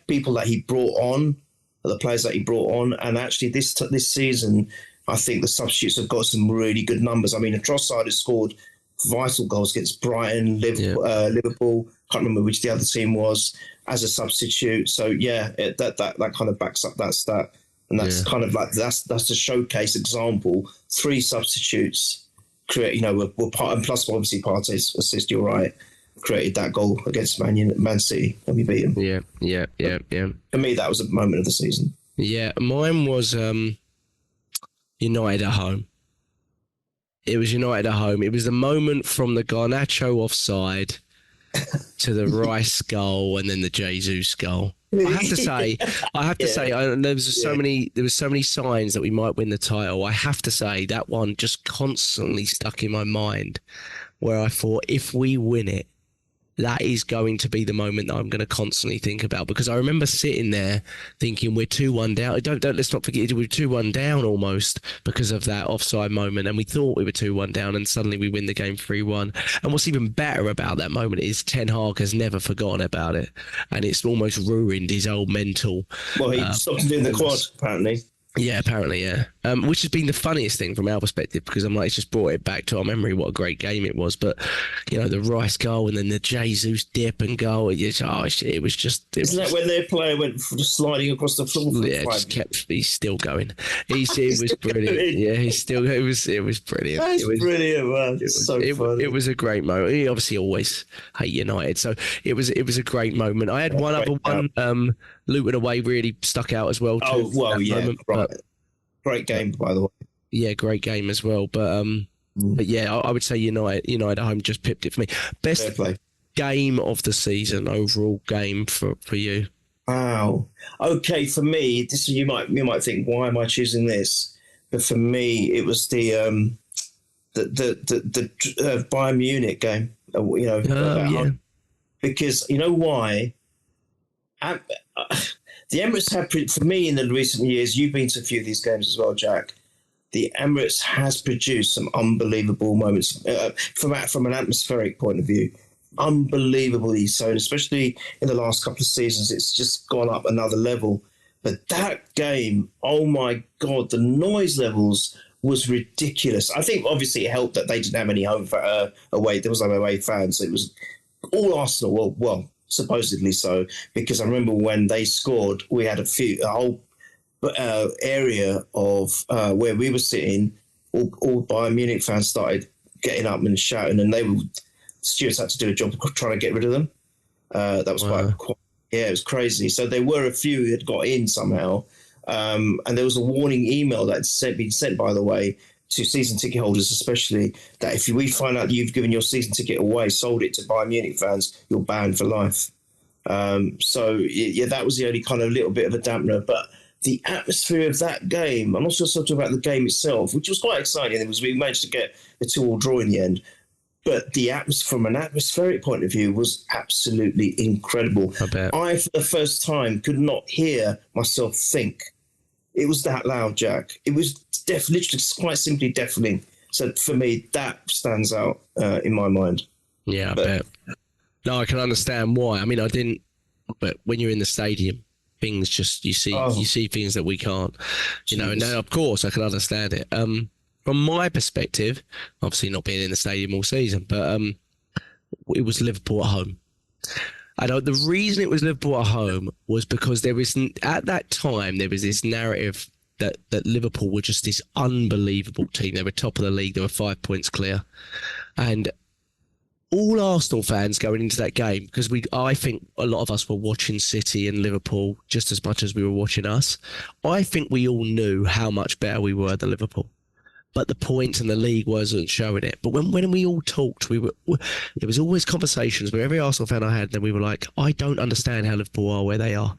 Speaker 4: people that he brought on, the players that he brought on, and actually this season, I think the substitutes have got some really good numbers. I mean, Trossard has scored vital goals against Brighton, Liverpool. Can't remember which the other team was as a substitute. So that kind of backs up that stat, and that's kind of like that's a showcase example. 3 substitutes create, were part, and plus obviously Partey's assist. You're right. Created that goal against Man City when we beat them. Yeah. For me, that was a moment of the season.
Speaker 3: Yeah, mine was United at home. It was United at home. It was the moment from the Garnacho offside to the Rice goal and then the Jesus goal. I have to say, there was so many signs that we might win the title. I have to say that one just constantly stuck in my mind, where I thought, if we win it, that is going to be the moment that I'm going to constantly think about, because I remember sitting there thinking we're 2-1 down. Let's not forget we're 2-1 down almost because of that offside moment, and we thought we were 2-1 down, and suddenly we win the game 3-1. And what's even better about that moment is Ten Hag has never forgotten about it, and it's almost ruined his old mental.
Speaker 4: Well, he stopped doing the quad apparently.
Speaker 3: Yeah, apparently, yeah. Which has been the funniest thing from our perspective, because I'm like, it's just brought it back to our memory what a great game it was. But, the Rice goal and then the Jesus dip and goal, it was just...
Speaker 4: Isn't that when their player went just sliding across the floor?
Speaker 3: He's still going. It was brilliant. Yeah, it was brilliant.
Speaker 4: That's brilliant, man. It's so funny.
Speaker 3: It was a great moment. He obviously always hate United, so it was a great moment. I had one other one, Luton away really stuck out as well too.
Speaker 4: Oh, well, yeah.
Speaker 3: Moment,
Speaker 4: right. Great game, by the way.
Speaker 3: Yeah, great game as well. But yeah, I would say United at home just pipped it for me. Best game of the season, overall game for you.
Speaker 4: Wow. Okay, for me, this you might think, why am I choosing this? But for me, it was the Bayern Munich game. Because you know why? The Emirates have, for me, in the recent years, you've been to a few of these games as well, Jack. The Emirates has produced some unbelievable moments from an atmospheric point of view. Unbelievably so, and especially in the last couple of seasons, it's just gone up another level. But that game, oh my God, the noise levels was ridiculous. I think obviously it helped that they didn't have any away. There was no away fans. It was all Arsenal. Well, supposedly so, because I remember when they scored, we had a whole area of where we were sitting. All Bayern Munich fans started getting up and shouting, and stewards had to do a job of trying to get rid of them. That was quite it was crazy. So there were a few who had got in somehow, and there was a warning email that had been sent, by the way, to season ticket holders especially, that if we find out you've given your season ticket away, sold it to Bayern Munich fans, you're banned for life. So that was the only kind of little bit of a dampener. But the atmosphere of that game, I'm not just talking about the game itself, which was quite exciting. It was, we managed to get a 2-2 draw in the end. But the from an atmospheric point of view, was absolutely incredible.
Speaker 3: I bet.
Speaker 4: I, for the first time, could not hear myself think. It was that loud, Jack. It was literally quite simply deafening. So for me, that stands out in my mind.
Speaker 3: Yeah, I bet. No, I can understand why. I mean, I didn't, but when you're in the stadium, things just, you see things that we can't, and now, of course, I can understand it. From my perspective, obviously not being in the stadium all season, but it was Liverpool at home. And the reason it was Liverpool at home was because at that time, there was this narrative that Liverpool were just this unbelievable team. They were top of the league. They were 5 points clear. And all Arsenal fans going into that game, because I think a lot of us were watching City and Liverpool just as much as we were watching us. I think we all knew how much better we were than Liverpool. But the points in the league wasn't showing it. But when we all talked, there was always conversations where every Arsenal fan I had, then we were like, I don't understand how Liverpool are where they are.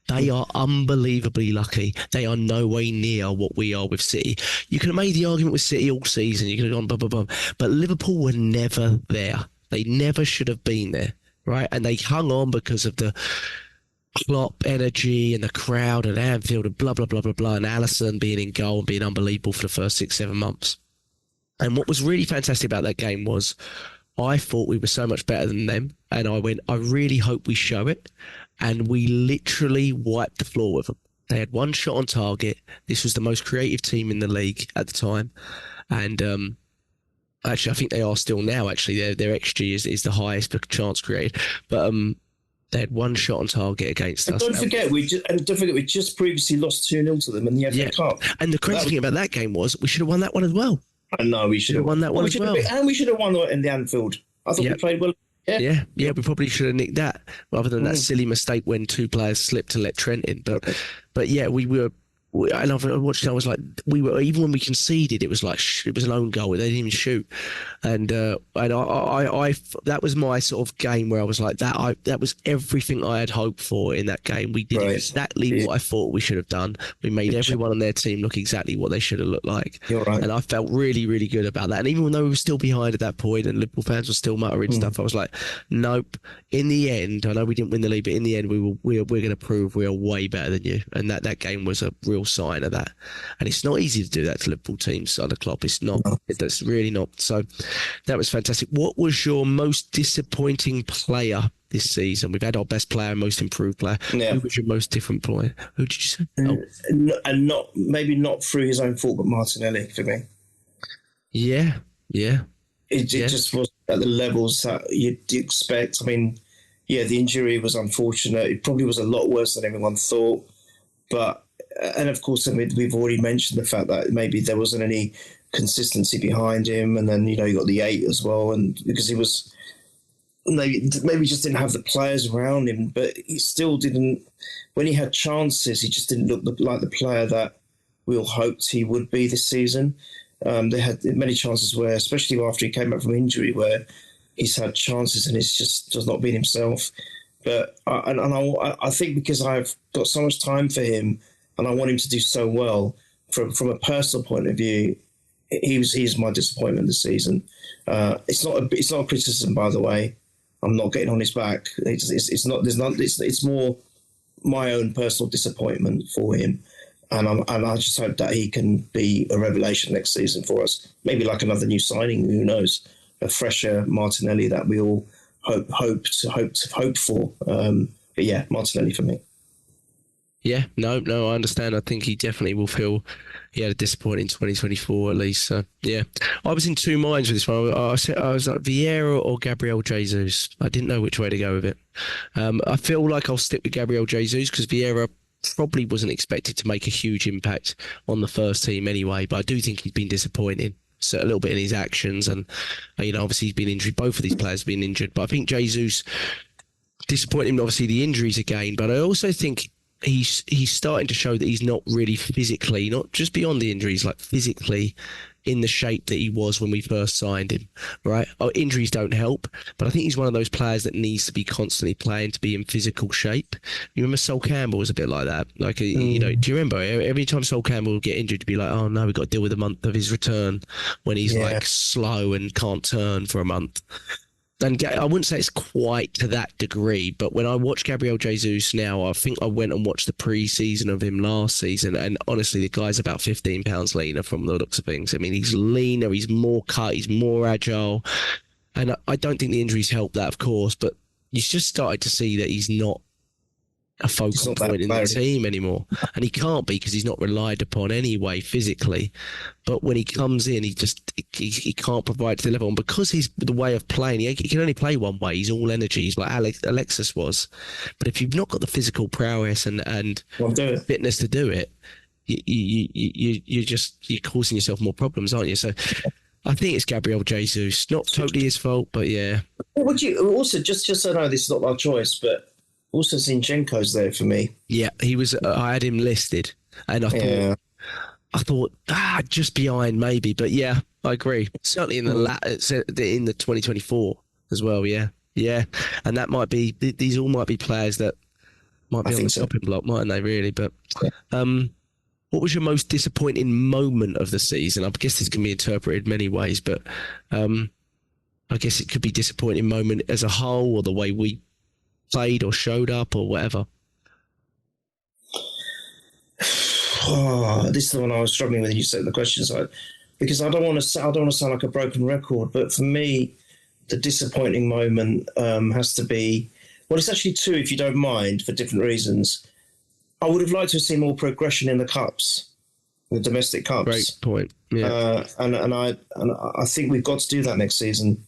Speaker 3: They are unbelievably lucky. They are no way near what we are with City. You could have made the argument with City all season. You could have gone blah, blah, blah. But Liverpool were never there. They never should have been there, right? And they hung on because of the Klopp energy and the crowd and Anfield and blah, blah, blah, blah, blah, and Alisson being in goal and being unbelievable for the first 6-7 months. And what was really fantastic about that game was I thought we were so much better than them, and I really hope we show it. And we literally wiped the floor with them. They had one shot on target. This was the most creative team in the league at the time. And actually, I think they are still now, actually. Their XG is the highest for chance created. But they had one shot on target against us.
Speaker 4: Don't forget, we just previously lost 2-0 to them in the FA Cup.
Speaker 3: And the crazy thing about that game was we should have won that one as well.
Speaker 4: I know, we should have
Speaker 3: won that one as well.
Speaker 4: And we should have won in the Anfield. I thought we played well.
Speaker 3: Yeah, we probably should have nicked that rather than that silly mistake when 2 players slipped to let Trent in. But yeah, we were. And I've watched it. I was like, even when we conceded, it was like it was an own goal. They didn't even shoot, and I that was my sort of game where I was like that was everything I had hoped for in that game. We did exactly what I thought we should have done. We made everyone on their team look exactly what they should have looked like.
Speaker 4: You're right.
Speaker 3: And I felt really, really good about that. And even though we were still behind at that point, and Liverpool fans were still muttering stuff, I was like, nope. In the end, I know we didn't win the league, but in the end, we're going to prove we are way better than you. And that game was a real sign of that. And it's not easy to do that to Liverpool teams under Klopp. It's not. That's really not. So that was fantastic. What was your most disappointing player this season? We've had our best player and most improved player. Yeah. Who was your most different player? Who did you say?
Speaker 4: And not through his own fault, but Martinelli for me.
Speaker 3: Yeah.
Speaker 4: It just was at the levels that you'd expect. I mean, yeah, the injury was unfortunate. It probably was a lot worse than everyone thought. But, and of course, I mean, we've already mentioned the fact that maybe there wasn't any consistency behind him. And then, you got the 8 as well. And because he was, maybe just didn't have the players around him, but he still didn't, when he had chances, he just didn't look like the player that we all hoped he would be this season. They had many chances where, especially after he came back from injury, where he's had chances and it's just does not been himself. But I think because I've got so much time for him and I want him to do so well, from a personal point of view, he's my disappointment this season. It's not a criticism, by the way. I'm not getting on his back. It's more my own personal disappointment for him. And I just hope that he can be a revelation next season for us. Maybe like another new signing, who knows? A fresher Martinelli that we all hope for. But yeah, Martinelli for me.
Speaker 3: Yeah, no, I understand. I think he definitely will feel he had a disappointing 2024 at least. So yeah, I was in two minds with this one. I was like Vieira or Gabriel Jesus. I didn't know which way to go with it. I feel like I'll stick with Gabriel Jesus because Vieira probably wasn't expected to make a huge impact on the first team anyway, but I do think he's been disappointing so a little bit in his actions, and obviously he's been injured. Both of these players have been injured, but I think Jesus disappointing, obviously the injuries again, but I also think he's starting to show that he's not really physically, not just beyond the injuries, like physically in the shape that he was when we first signed him, right? Injuries don't help, but I think he's one of those players that needs to be constantly playing to be in physical shape. You remember Sol Campbell was a bit like that? Like, do you remember every time Sol Campbell would get injured, to be like, oh no, we've got to deal with a month of his return when he's like slow and can't turn for a month. And I wouldn't say it's quite to that degree, but when I watch Gabriel Jesus now, I think I went and watched the pre-season of him last season, and honestly, the guy's about 15 pounds leaner from the looks of things. I mean, he's leaner, he's more cut, he's more agile, and I don't think the injuries help that, of course, but you just started to see that he's not a focal point in the team anymore, and he can't be because he's not relied upon anyway physically. But when he comes in, he can't provide to the level, and because he's the way of playing, he can only play one way. He's all energy. He's like Alexis was. But if you've not got the physical prowess and fitness to do it, you're causing yourself more problems, aren't you? So I think it's Gabriel Jesus. Not totally his fault, but yeah.
Speaker 4: Would you also just so I know this is not my choice, but also Zinchenko's there for me. Yeah,
Speaker 3: he was. I had him listed, and I thought just behind maybe, but yeah, I agree. Certainly in the 2024 as well. Yeah, and that might be these all might be players that might be on the chopping block, mightn't they? Really, but what was your most disappointing moment of the season? I guess this can be interpreted many ways, but I guess it could be disappointing moment as a whole, or the way we played or showed up or whatever.
Speaker 4: This is the one I was struggling with. You said the question side, because I don't want to sound like a broken record, but for me, the disappointing moment has to be, well, it's actually two, if you don't mind, for different reasons. I would have liked to have seen more progression in the cups, the domestic cups.
Speaker 3: Great point. Yeah,
Speaker 4: and I think we've got to do that next season.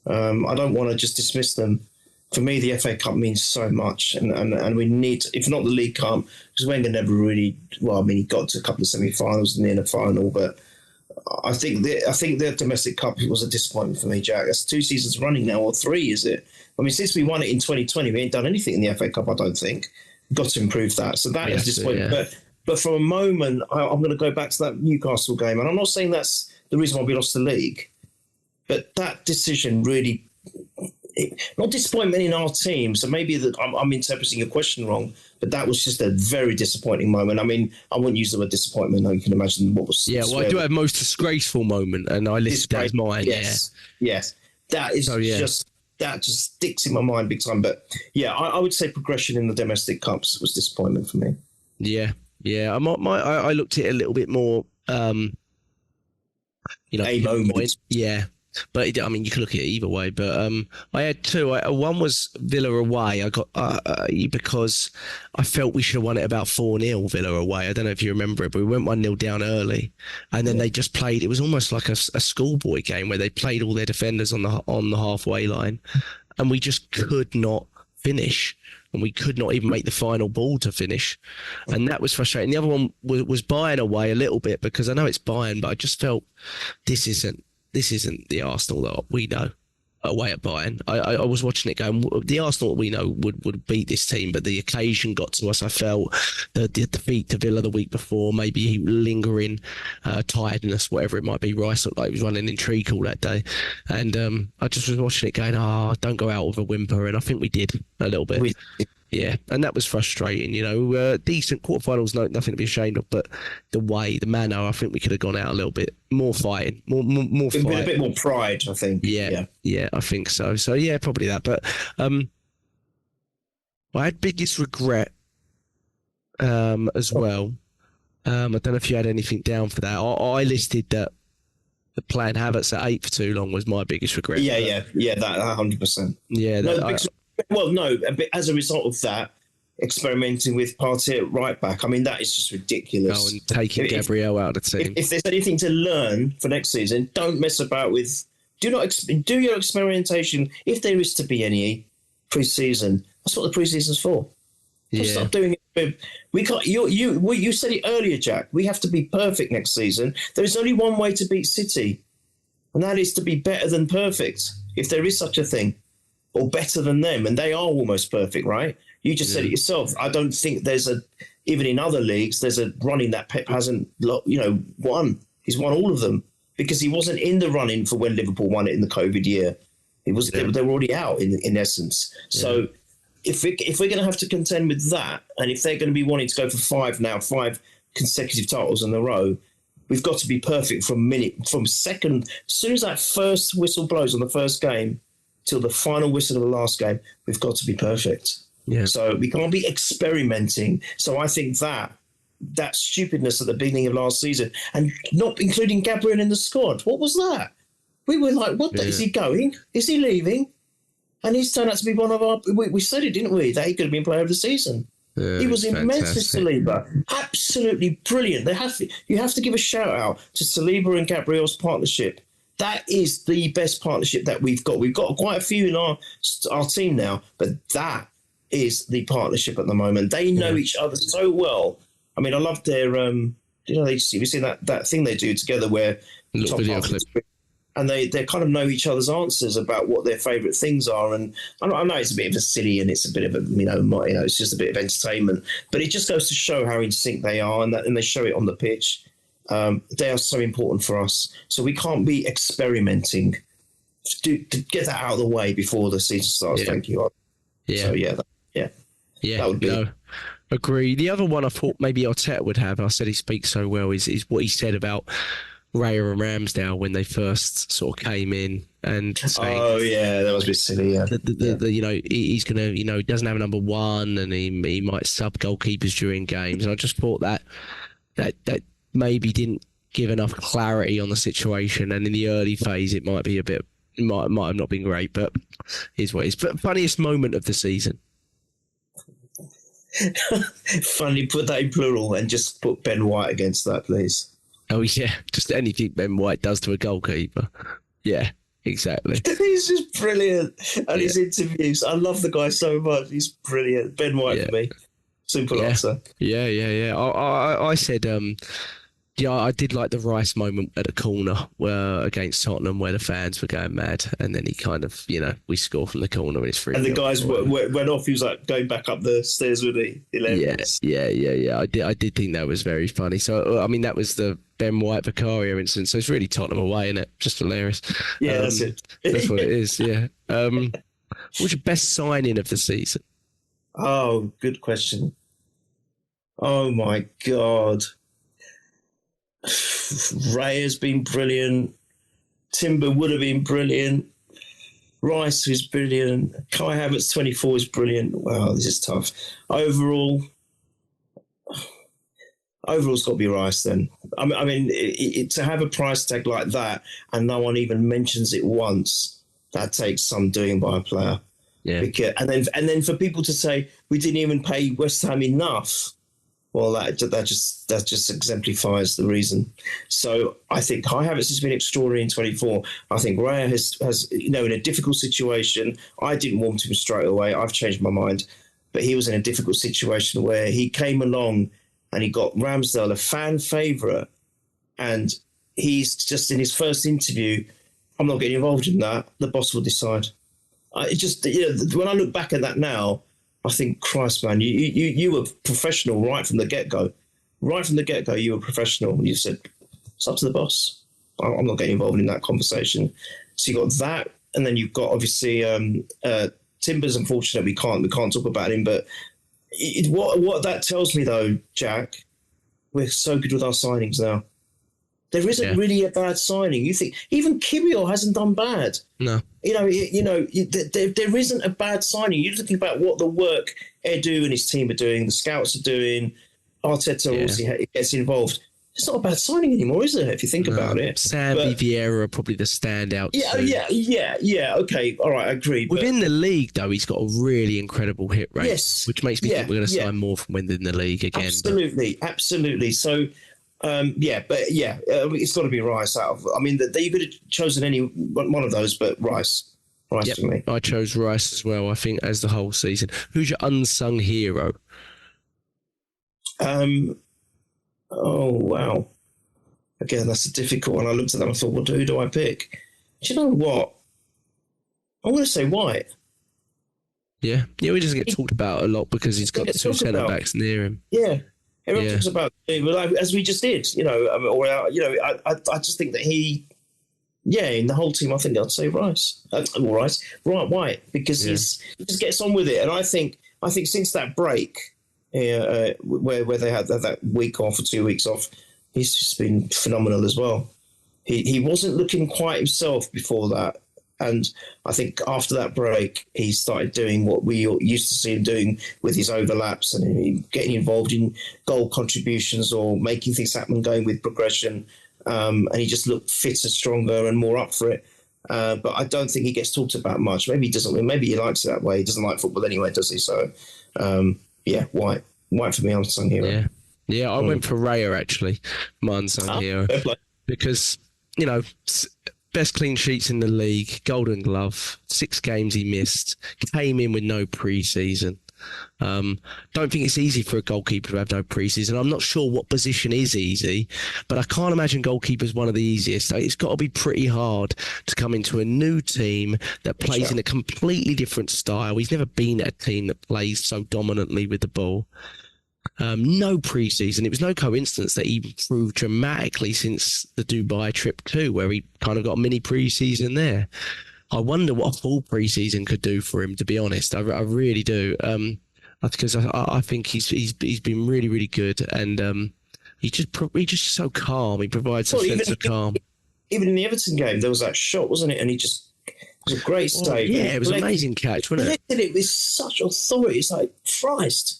Speaker 4: I don't want to just dismiss them. For me, the FA Cup means so much, and we need, if not the League Cup, because Wenger never really, he got to a couple of semi-finals and then a final, but I think the domestic cup was a disappointment for me, Jack. That's 2 seasons running now, or 3, is it? I mean, since we won it in 2020, we ain't done anything in the FA Cup, I don't think. We've got to improve that. So that is disappointing. Yeah. But for a moment, I'm going to go back to that Newcastle game, and I'm not saying that's the reason why we lost the league, but that decision really, not disappointment in our team, so maybe that I'm interpreting your question wrong, but that was just a very disappointing moment. I mean, I wouldn't use the word disappointment. You can imagine what was.
Speaker 3: Yeah, well, I do have most disgraceful moment, and I listed that as mine.
Speaker 4: Yes. That is that just sticks in my mind big time. But yeah, I would say progression in the domestic cups was disappointment for me.
Speaker 3: Yeah. I looked at it a little bit more. A
Speaker 4: moment.
Speaker 3: Yeah. But I mean, you can look at it either way. But I had two. One was Villa away. I got because I felt we should have won it about 4-0 Villa away. I don't know if you remember it, but we went 1-0 down early, and then they just played. It was almost like a schoolboy game where they played all their defenders on the halfway line, and we just could not finish. And we could not even make the final ball to finish. And that was frustrating. The other one was Bayern away a little bit, because I know it's Bayern, but I just felt this isn't the Arsenal that we know. away at Bayern. I was watching it going, the Arsenal we know would beat this team, but the occasion got to us. I felt the defeat to Villa the week before, maybe lingering tiredness, whatever it might be. Rice looked like he was running in treacle that day. And I just was watching it going, don't go out with a whimper. And I think we did a little bit. Yeah, and that was frustrating, decent quarterfinals, nothing to be ashamed of, but the manner, I think we could have gone out a little bit more fighting, more fight.
Speaker 4: A bit more pride, I think.
Speaker 3: Yeah, I think so. So, yeah, probably that. But I had biggest regret as well. I don't know if you had anything down for that. I listed that the playing Havertz at 8 for too long was my biggest regret.
Speaker 4: Yeah, that 100%.
Speaker 3: Yeah,
Speaker 4: but as a result of that, experimenting with Partey at right back, I mean, that is just ridiculous.
Speaker 3: And taking Gabriel out of the team.
Speaker 4: If there's anything to learn for next season, don't mess about with. Do your experimentation if there is to be any pre-season. That's what the pre-season's for.
Speaker 3: Yeah.
Speaker 4: Stop doing it. We can't. You said it earlier, Jack. We have to be perfect next season. There is only one way to beat City, and that is to be better than perfect, if there is such a thing. Or better than them, and they are almost perfect, right? You just said it yourself. I don't think even in other leagues, there's a running that Pep hasn't, won. He's won all of them because he wasn't in the running for when Liverpool won it in the COVID year. They were already out in essence. Yeah. So if we're going to have to contend with that, and if they're going to be wanting to go for 5 consecutive titles in a row, we've got to be perfect from second. As soon as that first whistle blows on the first game, till the final whistle of the last game, we've got to be perfect.
Speaker 3: Yeah.
Speaker 4: So we can't be experimenting. So I think that stupidness at the beginning of last season, and not including Gabriel in the squad, what was that? We were like, what? Is he going? Is he leaving? And he's turned out to be one of our... We said it, didn't we? That he could have been player of the season. He was immense with Saliba. Absolutely brilliant. You have to give a shout out to Saliba and Gabriel's partnership. That is the best partnership that we've got. We've got quite a few in our team now, but that is the partnership at the moment. They know each other so well. I mean, I love their, we've seen that thing they do together where
Speaker 3: little video clip.
Speaker 4: And they kind of know each other's answers about what their favourite things are. And I know it's a bit of a silly and it's a bit of a, it's just a bit of entertainment, but it just goes to show how in sync they are, and they show it on the pitch. They are so important for us. So we can't be experimenting. To get that out of the way before the season starts. Thank you.
Speaker 3: Yeah.
Speaker 4: So, that would be...
Speaker 3: Agree. The other one I thought maybe Arteta would have, I said he speaks so well, is what he said about Raya and Ramsdale when they first sort of came in and saying,
Speaker 4: that was a bit silly.
Speaker 3: He's gonna, he doesn't have a number one, and he might sub goalkeepers during games. And I just thought that maybe didn't give enough clarity on the situation, and in the early phase it might be a bit, might have not been great, but here's what it is. But funniest moment of the season.
Speaker 4: Funny, put that in plural and just put Ben White against that, please.
Speaker 3: Oh, yeah, just anything Ben White does to a goalkeeper. Yeah, exactly.
Speaker 4: He's just brilliant. And his interviews, I love the guy so much. He's brilliant. Ben White for me. Simple answer.
Speaker 3: Yeah. I said, I did like the Rice moment at the corner against Tottenham where the fans were going mad, and then he kind of, we score from the corner and it's free.
Speaker 4: And the guys went off. He was like going back up the stairs with the 11.
Speaker 3: Yeah. I did think that was very funny. So, I mean, that was the Ben White Vicario incident. So it's really Tottenham away, isn't it? Just hilarious.
Speaker 4: Yeah, that's it.
Speaker 3: That's what it is, yeah. What's your best signing of the season?
Speaker 4: Oh, good question. Oh, my God. Ray has been brilliant. Timber would have been brilliant. Rice is brilliant. Kai Havertz 24 is brilliant. Wow, this is tough. Overall's got to be Rice then. I mean, to have a price tag like that and no one even mentions it once, that takes some doing by a player.
Speaker 3: Yeah.
Speaker 4: And then for people to say we didn't even pay West Ham enough, well, that just exemplifies the reason. So I think Kai Havertz has been extraordinary in 24. I think Raya has in a difficult situation. I didn't want him straight away. I've changed my mind. But he was in a difficult situation where he came along and he got Ramsdale, a fan favourite. And he's just in his first interview I'm not getting involved in that. The boss will decide. It just, when I look back at that now, I think, Christ, man, you were professional right from the get-go. Right from the get-go, you were professional. You said, it's up to the boss. I'm not getting involved in that conversation. So you got that, and then you've got, obviously, Timber's unfortunate. We can't talk about him, but what that tells me, though, Jack, we're so good with our signings now. There isn't really a bad signing. You think even Gabriel hasn't done bad.
Speaker 3: No.
Speaker 4: There isn't a bad signing. You're thinking about what the work Edu and his team are doing, the scouts are doing. Arteta obviously gets involved. It's not a bad signing anymore, is it? If you think about it.
Speaker 3: Sambi, Vieira are probably the standouts.
Speaker 4: Yeah. Okay, all right, I agree.
Speaker 3: Within the league, though, he's got a really incredible hit rate, which makes me think we're going to sign more from within the league again.
Speaker 4: Absolutely. So. It's got to be Rice. You could have chosen any one of those, but Rice to me.
Speaker 3: I chose Rice as well. I think as the whole season. Who's your unsung hero?
Speaker 4: Oh wow! Again, that's a difficult one. I looked at that and I thought, well, who do I pick? Do you know what? I'm going to say White.
Speaker 3: Yeah, he doesn't get talked about a lot because he's got the two centre backs near him.
Speaker 4: Yeah. Everyone talks about, as we just did, I just think that in the whole team, I think I'd say Rice. White, because he just gets on with it. And I think since that break, where they had that week off or 2 weeks off, he's just been phenomenal as well. He wasn't looking quite himself before that. And I think after that break, he started doing what we used to see him doing with his overlaps and getting involved in goal contributions or making things happen, going with progression. And he just looked fitter, stronger, and more up for it. But I don't think he gets talked about much. Maybe he doesn't. Maybe he likes it that way. He doesn't like football anyway, does he? So, White. White for me, unsung hero.
Speaker 3: Yeah, I went for Raya, actually, my unsung hero. Because, best clean sheets in the league, Golden Glove, 6 games he missed, came in with no pre-season. Don't think it's easy for a goalkeeper to have no pre-season. I'm not sure what position is easy, but I can't imagine goalkeeper's one of the easiest. So it's got to be pretty hard to come into a new team that plays in a completely different style. He's never been at a team that plays so dominantly with the ball. No pre-season. It was no coincidence that he improved dramatically since the Dubai trip too, where he kind of got a mini pre-season there. I wonder what a full pre-season could do for him, to be honest. I really do. Because I think he's been really, really good, and he's just so calm. He provides a sense of calm.
Speaker 4: Even in the Everton game, there was that shot, wasn't it? And it was a great save.
Speaker 3: Yeah, it was an amazing catch, wasn't it?
Speaker 4: He did it with such authority. It's like, Christ.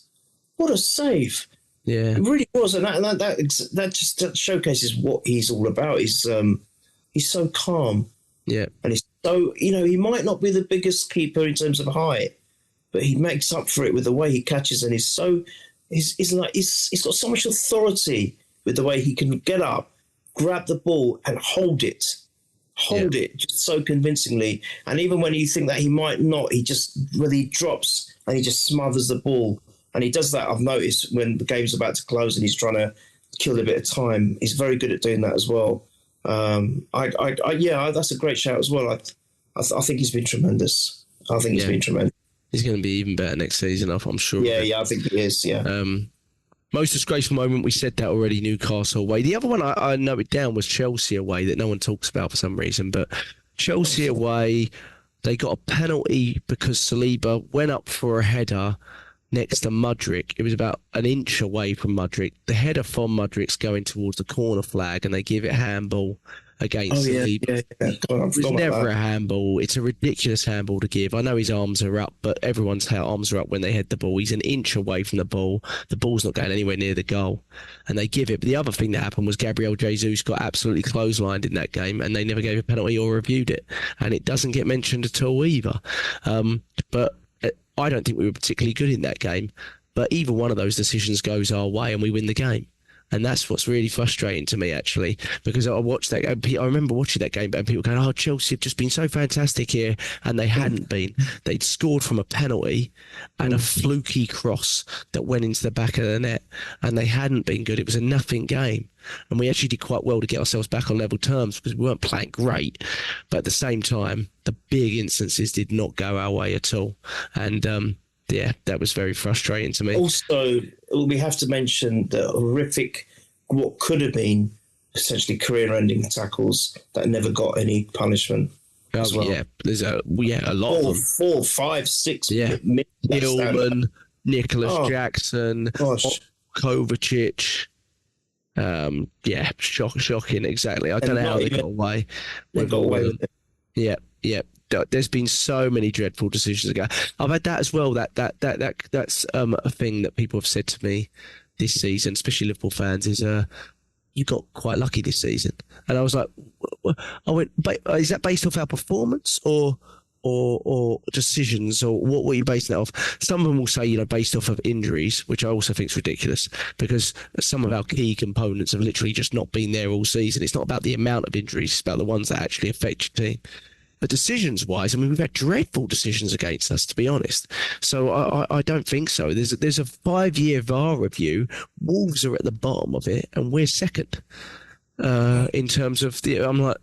Speaker 4: What a save!
Speaker 3: Yeah,
Speaker 4: it really was, and that just showcases what he's all about. He's so calm, and he's so he might not be the biggest keeper in terms of height, but he makes up for it with the way he catches, and he's got so much authority with the way he can get up, grab the ball, and hold it just so convincingly. And even when you think that he might not, he drops and he just smothers the ball. And he does that, I've noticed, when the game's about to close and he's trying to kill a bit of time. He's very good at doing that as well. That's a great shout as well. I think he's been tremendous. He's been tremendous.
Speaker 3: He's going to be even better next season, I'm sure.
Speaker 4: Yeah, I think he is, yeah.
Speaker 3: Most disgraceful moment, we said that already, Newcastle away. The other one I noted down was Chelsea away that no one talks about for some reason. But Chelsea away, they got a penalty because Saliba went up for a header next to Mudryk. It was about an inch away from Mudryk. The header from Mudryk's going towards the corner flag, and they give it handball against Saliba. It was never a handball. It's a ridiculous handball to give. I know his arms are up, but everyone's arms are up when they head the ball. He's an inch away from the ball. The ball's not going anywhere near the goal, and they give it. But the other thing that happened was Gabriel Jesus got absolutely clotheslined in that game, and they never gave a penalty or reviewed it, and it doesn't get mentioned at all either. But I don't think we were particularly good in that game, but either one of those decisions goes our way and we win the game. And that's what's really frustrating to me, actually, because I watched that. I remember watching that game, and people going, "Oh, Chelsea have just been so fantastic here," and they hadn't been. They'd scored from a penalty and a fluky cross that went into the back of the net, and they hadn't been good. It was a nothing game, and we actually did quite well to get ourselves back on level terms because we weren't playing great, but at the same time, the big instances did not go our way at all, and yeah, that was very frustrating to me.
Speaker 4: Also, we have to mention the horrific, what could have been potentially career-ending tackles that never got any punishment. As well.
Speaker 3: Yeah, there's a lot of them.
Speaker 4: 4, 5, 6.
Speaker 3: Yeah, Gilman, Nicholas Jackson, Kovacic. Yeah, shocking. Exactly. I don't know how they got away.
Speaker 4: They got away with it.
Speaker 3: Yeah. There's been so many dreadful decisions ago. I've had that as well. That's a thing that people have said to me this season, especially Liverpool fans, is you got quite lucky this season. And I was like, is that based off our performance or decisions, or what were you basing that off? Some of them will say, based off of injuries, which I also think is ridiculous, because some of our key components have literally just not been there all season. It's not about the amount of injuries, it's about the ones that actually affect your team. But decisions-wise, I mean, we've had dreadful decisions against us, to be honest. So I don't think so. There's a 5-year VAR review. Wolves are at the bottom of it, and we're second. In terms of I'm like,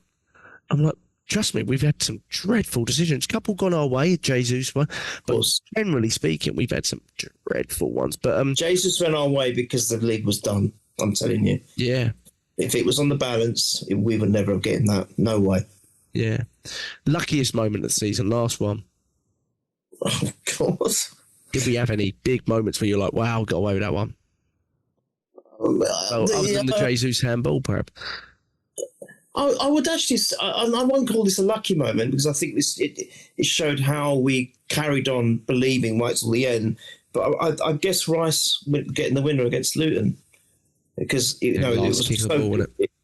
Speaker 3: trust me, we've had some dreadful decisions. A couple gone our way, Jesus one, but generally speaking, we've had some dreadful ones. But
Speaker 4: Jesus went our way because the league was done. I'm telling you.
Speaker 3: Yeah.
Speaker 4: If it was on the balance, we would never have gotten that. No way.
Speaker 3: Yeah. Luckiest moment of the season, last one.
Speaker 4: Oh, God.
Speaker 3: Did we have any big moments where you're like, wow, got away with that one? Other than the Jesus handball, perhaps.
Speaker 4: I would actually, I won't call this a lucky moment, because I think it showed how we carried on believing right till the end. But I guess Rice getting the winner against Luton, because it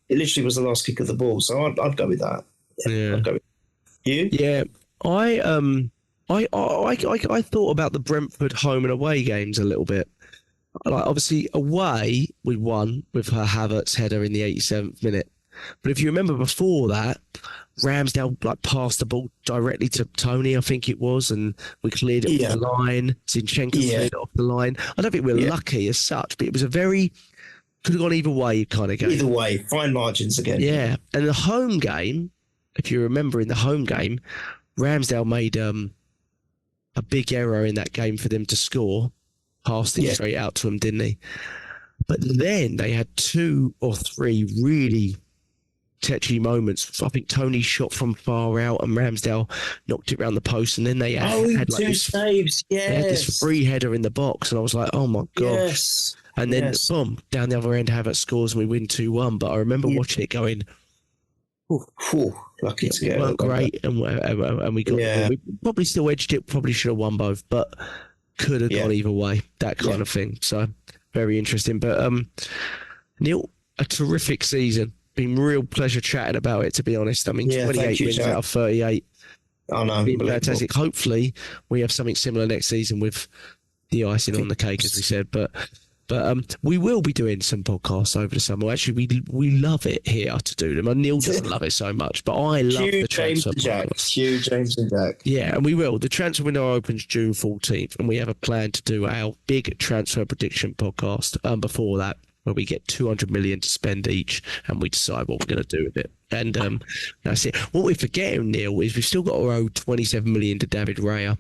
Speaker 4: literally was the last kick of the ball. So I'd go with that.
Speaker 3: Yeah.
Speaker 4: I'd go with you.
Speaker 3: Yeah, I thought about the Brentford home and away games a little bit. Like, obviously away we won with her Havertz header in the 87th minute. But if you remember before that, Ramsdale passed the ball directly to Tony, I think it was, and we cleared it off the line. Zinchenko cleared it off the line. I don't think we're lucky as such, but it was a very could have gone either way kind of game.
Speaker 4: Either way, fine margins again.
Speaker 3: Yeah, and the home game, if you remember in the home game, Ramsdale made a big error in that game for them to score, passed it straight out to him, didn't he? But then they had 2 or 3 really tetchy moments. I think Tony shot from far out and Ramsdale knocked it round the post, and then they had like
Speaker 4: 2 saves. Yes,
Speaker 3: they had this free header in the box, and I was like, oh my gosh.
Speaker 4: Yes.
Speaker 3: And then boom, down the other end, Havertz scores and we win 2-1. But I remember watching it going,
Speaker 4: lucky to get
Speaker 3: it weren't great, and we got we probably still edged it, probably should have won both, but could have gone either way, that kind of thing. So very interesting. But Neil, a terrific season. Been real pleasure chatting about it, to be honest. I mean, 28 wins out of 38.
Speaker 4: I know.
Speaker 3: Been fantastic. Hopefully we have something similar next season with the icing on the cake, as we said. But we will be doing some podcasts over the summer. Actually, we love it here to do them. And Neil doesn't love it so much, but I love the transfer podcast.
Speaker 4: Hugh, James and Jack.
Speaker 3: Yeah, and we will. The transfer window opens June 14th, and we have a plan to do our big transfer prediction podcast before that, where we get 200 million to spend each, and we decide what we're going to do with it. And that's it. What we're forgetting, Neil, is we've still got to owe 27 million to David Raya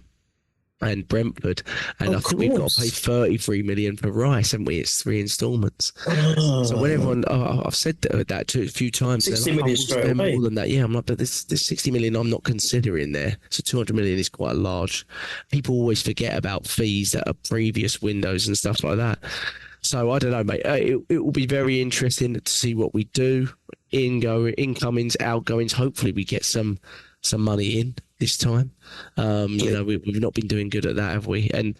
Speaker 3: and Brentford, and I think we've got to pay 33 million for Rice, haven't we? It's 3 instalments. So when everyone, I've said that a few times,
Speaker 4: 60 million straight away.
Speaker 3: More than that. Yeah, I'm like, but this 60 million I'm not considering there. So 200 million is quite large. People always forget about fees that are previous windows and stuff like that. So I don't know, mate. It will be very interesting to see what we do. Incomings, outgoings. Hopefully we get some money in this time. We've not been doing good at that, have we? And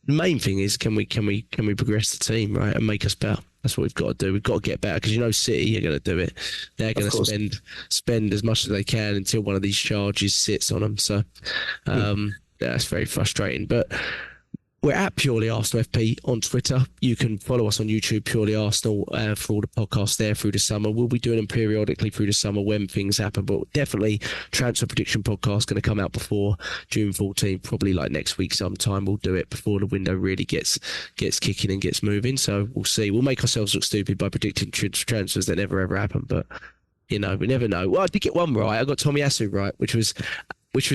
Speaker 3: the main thing is, can we progress the team, right, and make us better? That's what we've got to do. We've got to get better, because City are going to do it. They're going to spend as much as they can until one of these charges sits on them. So that's very frustrating. But We're at Purely Arsenal FP on Twitter. You can follow us on YouTube, Purely Arsenal, for all the podcasts there through the summer. We'll be doing them periodically through the summer when things happen, but definitely transfer prediction podcast going to come out before June 14th, probably like next week sometime. We'll do it before the window really gets kicking and gets moving. So we'll see. We'll make ourselves look stupid by predicting transfers that never ever happen, but we never know. Well, I did get one right. I got Tomiyasu right, which was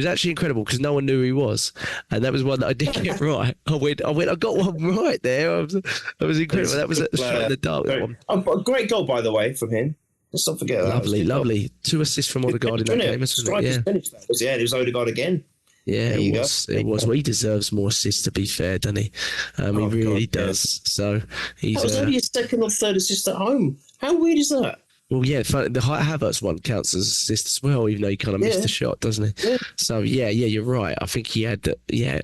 Speaker 3: actually incredible because no one knew who he was, and that was one that I did get right. I got one right there. That was incredible. That was a shot in the dark. That one.
Speaker 4: A great goal, by the way, from him. Let's not forget that.
Speaker 3: Lovely. 2 assists from Odegaard in that game.
Speaker 4: Striker's finish that was, it was Odegaard again.
Speaker 3: Yeah, it was. Well, he deserves more assists, to be fair, doesn't he? He really does. Yeah. So he's.
Speaker 4: That was only his second or third assist at home. How weird is that?
Speaker 3: Well, yeah, the Havertz one counts as assist as well, even though he kind of missed the shot, doesn't he? Yeah. So, yeah, you're right. I think he had,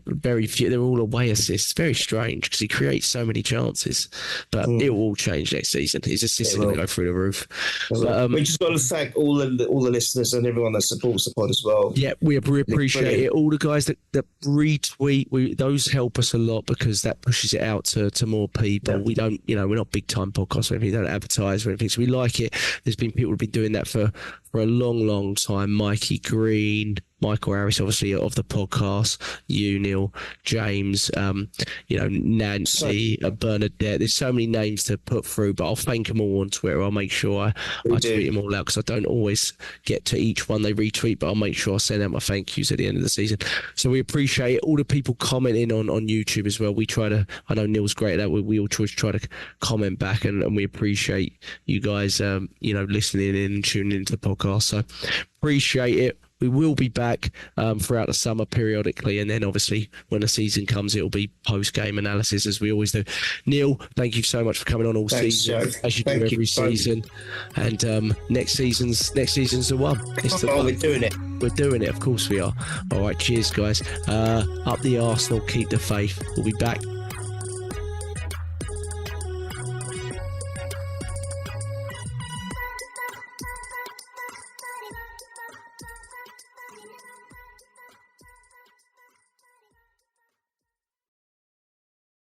Speaker 3: very few. They're all away assists. Very strange because he creates so many chances. But it will all change next season. His assists are going to go through the roof. But,
Speaker 4: we just got to thank all the listeners and everyone that supports the pod as well.
Speaker 3: Yeah, we appreciate it. All the guys that retweet, those help us a lot because that pushes it out to more people. Yeah. We don't, we're not big time podcasts or anything. We don't advertise or anything. So we like it. There's been people who've been doing that for a long time. Mikey Green, Michael Harris, obviously, of the podcast, you, Neil, James, Nancy, Bernadette. There's so many names to put through, but I'll thank them all on Twitter. I'll make sure I tweet them all out because I don't always get to each one they retweet, but I'll make sure I send out my thank yous at the end of the season. So we appreciate it. All the people commenting on YouTube as well. We try to, I know Neil's great at that. We all try to comment back and we appreciate you guys, listening in and tuning into the podcast. So appreciate it. We will be back throughout the summer periodically, and then obviously when the season comes, it'll be post-game analysis as we always do. Neil, thank you so much for coming on all season, as you do every season. And next season's the one.
Speaker 4: We're doing it.
Speaker 3: We're doing it, of course we are. All right, cheers, guys. Up the Arsenal, keep the faith. We'll be back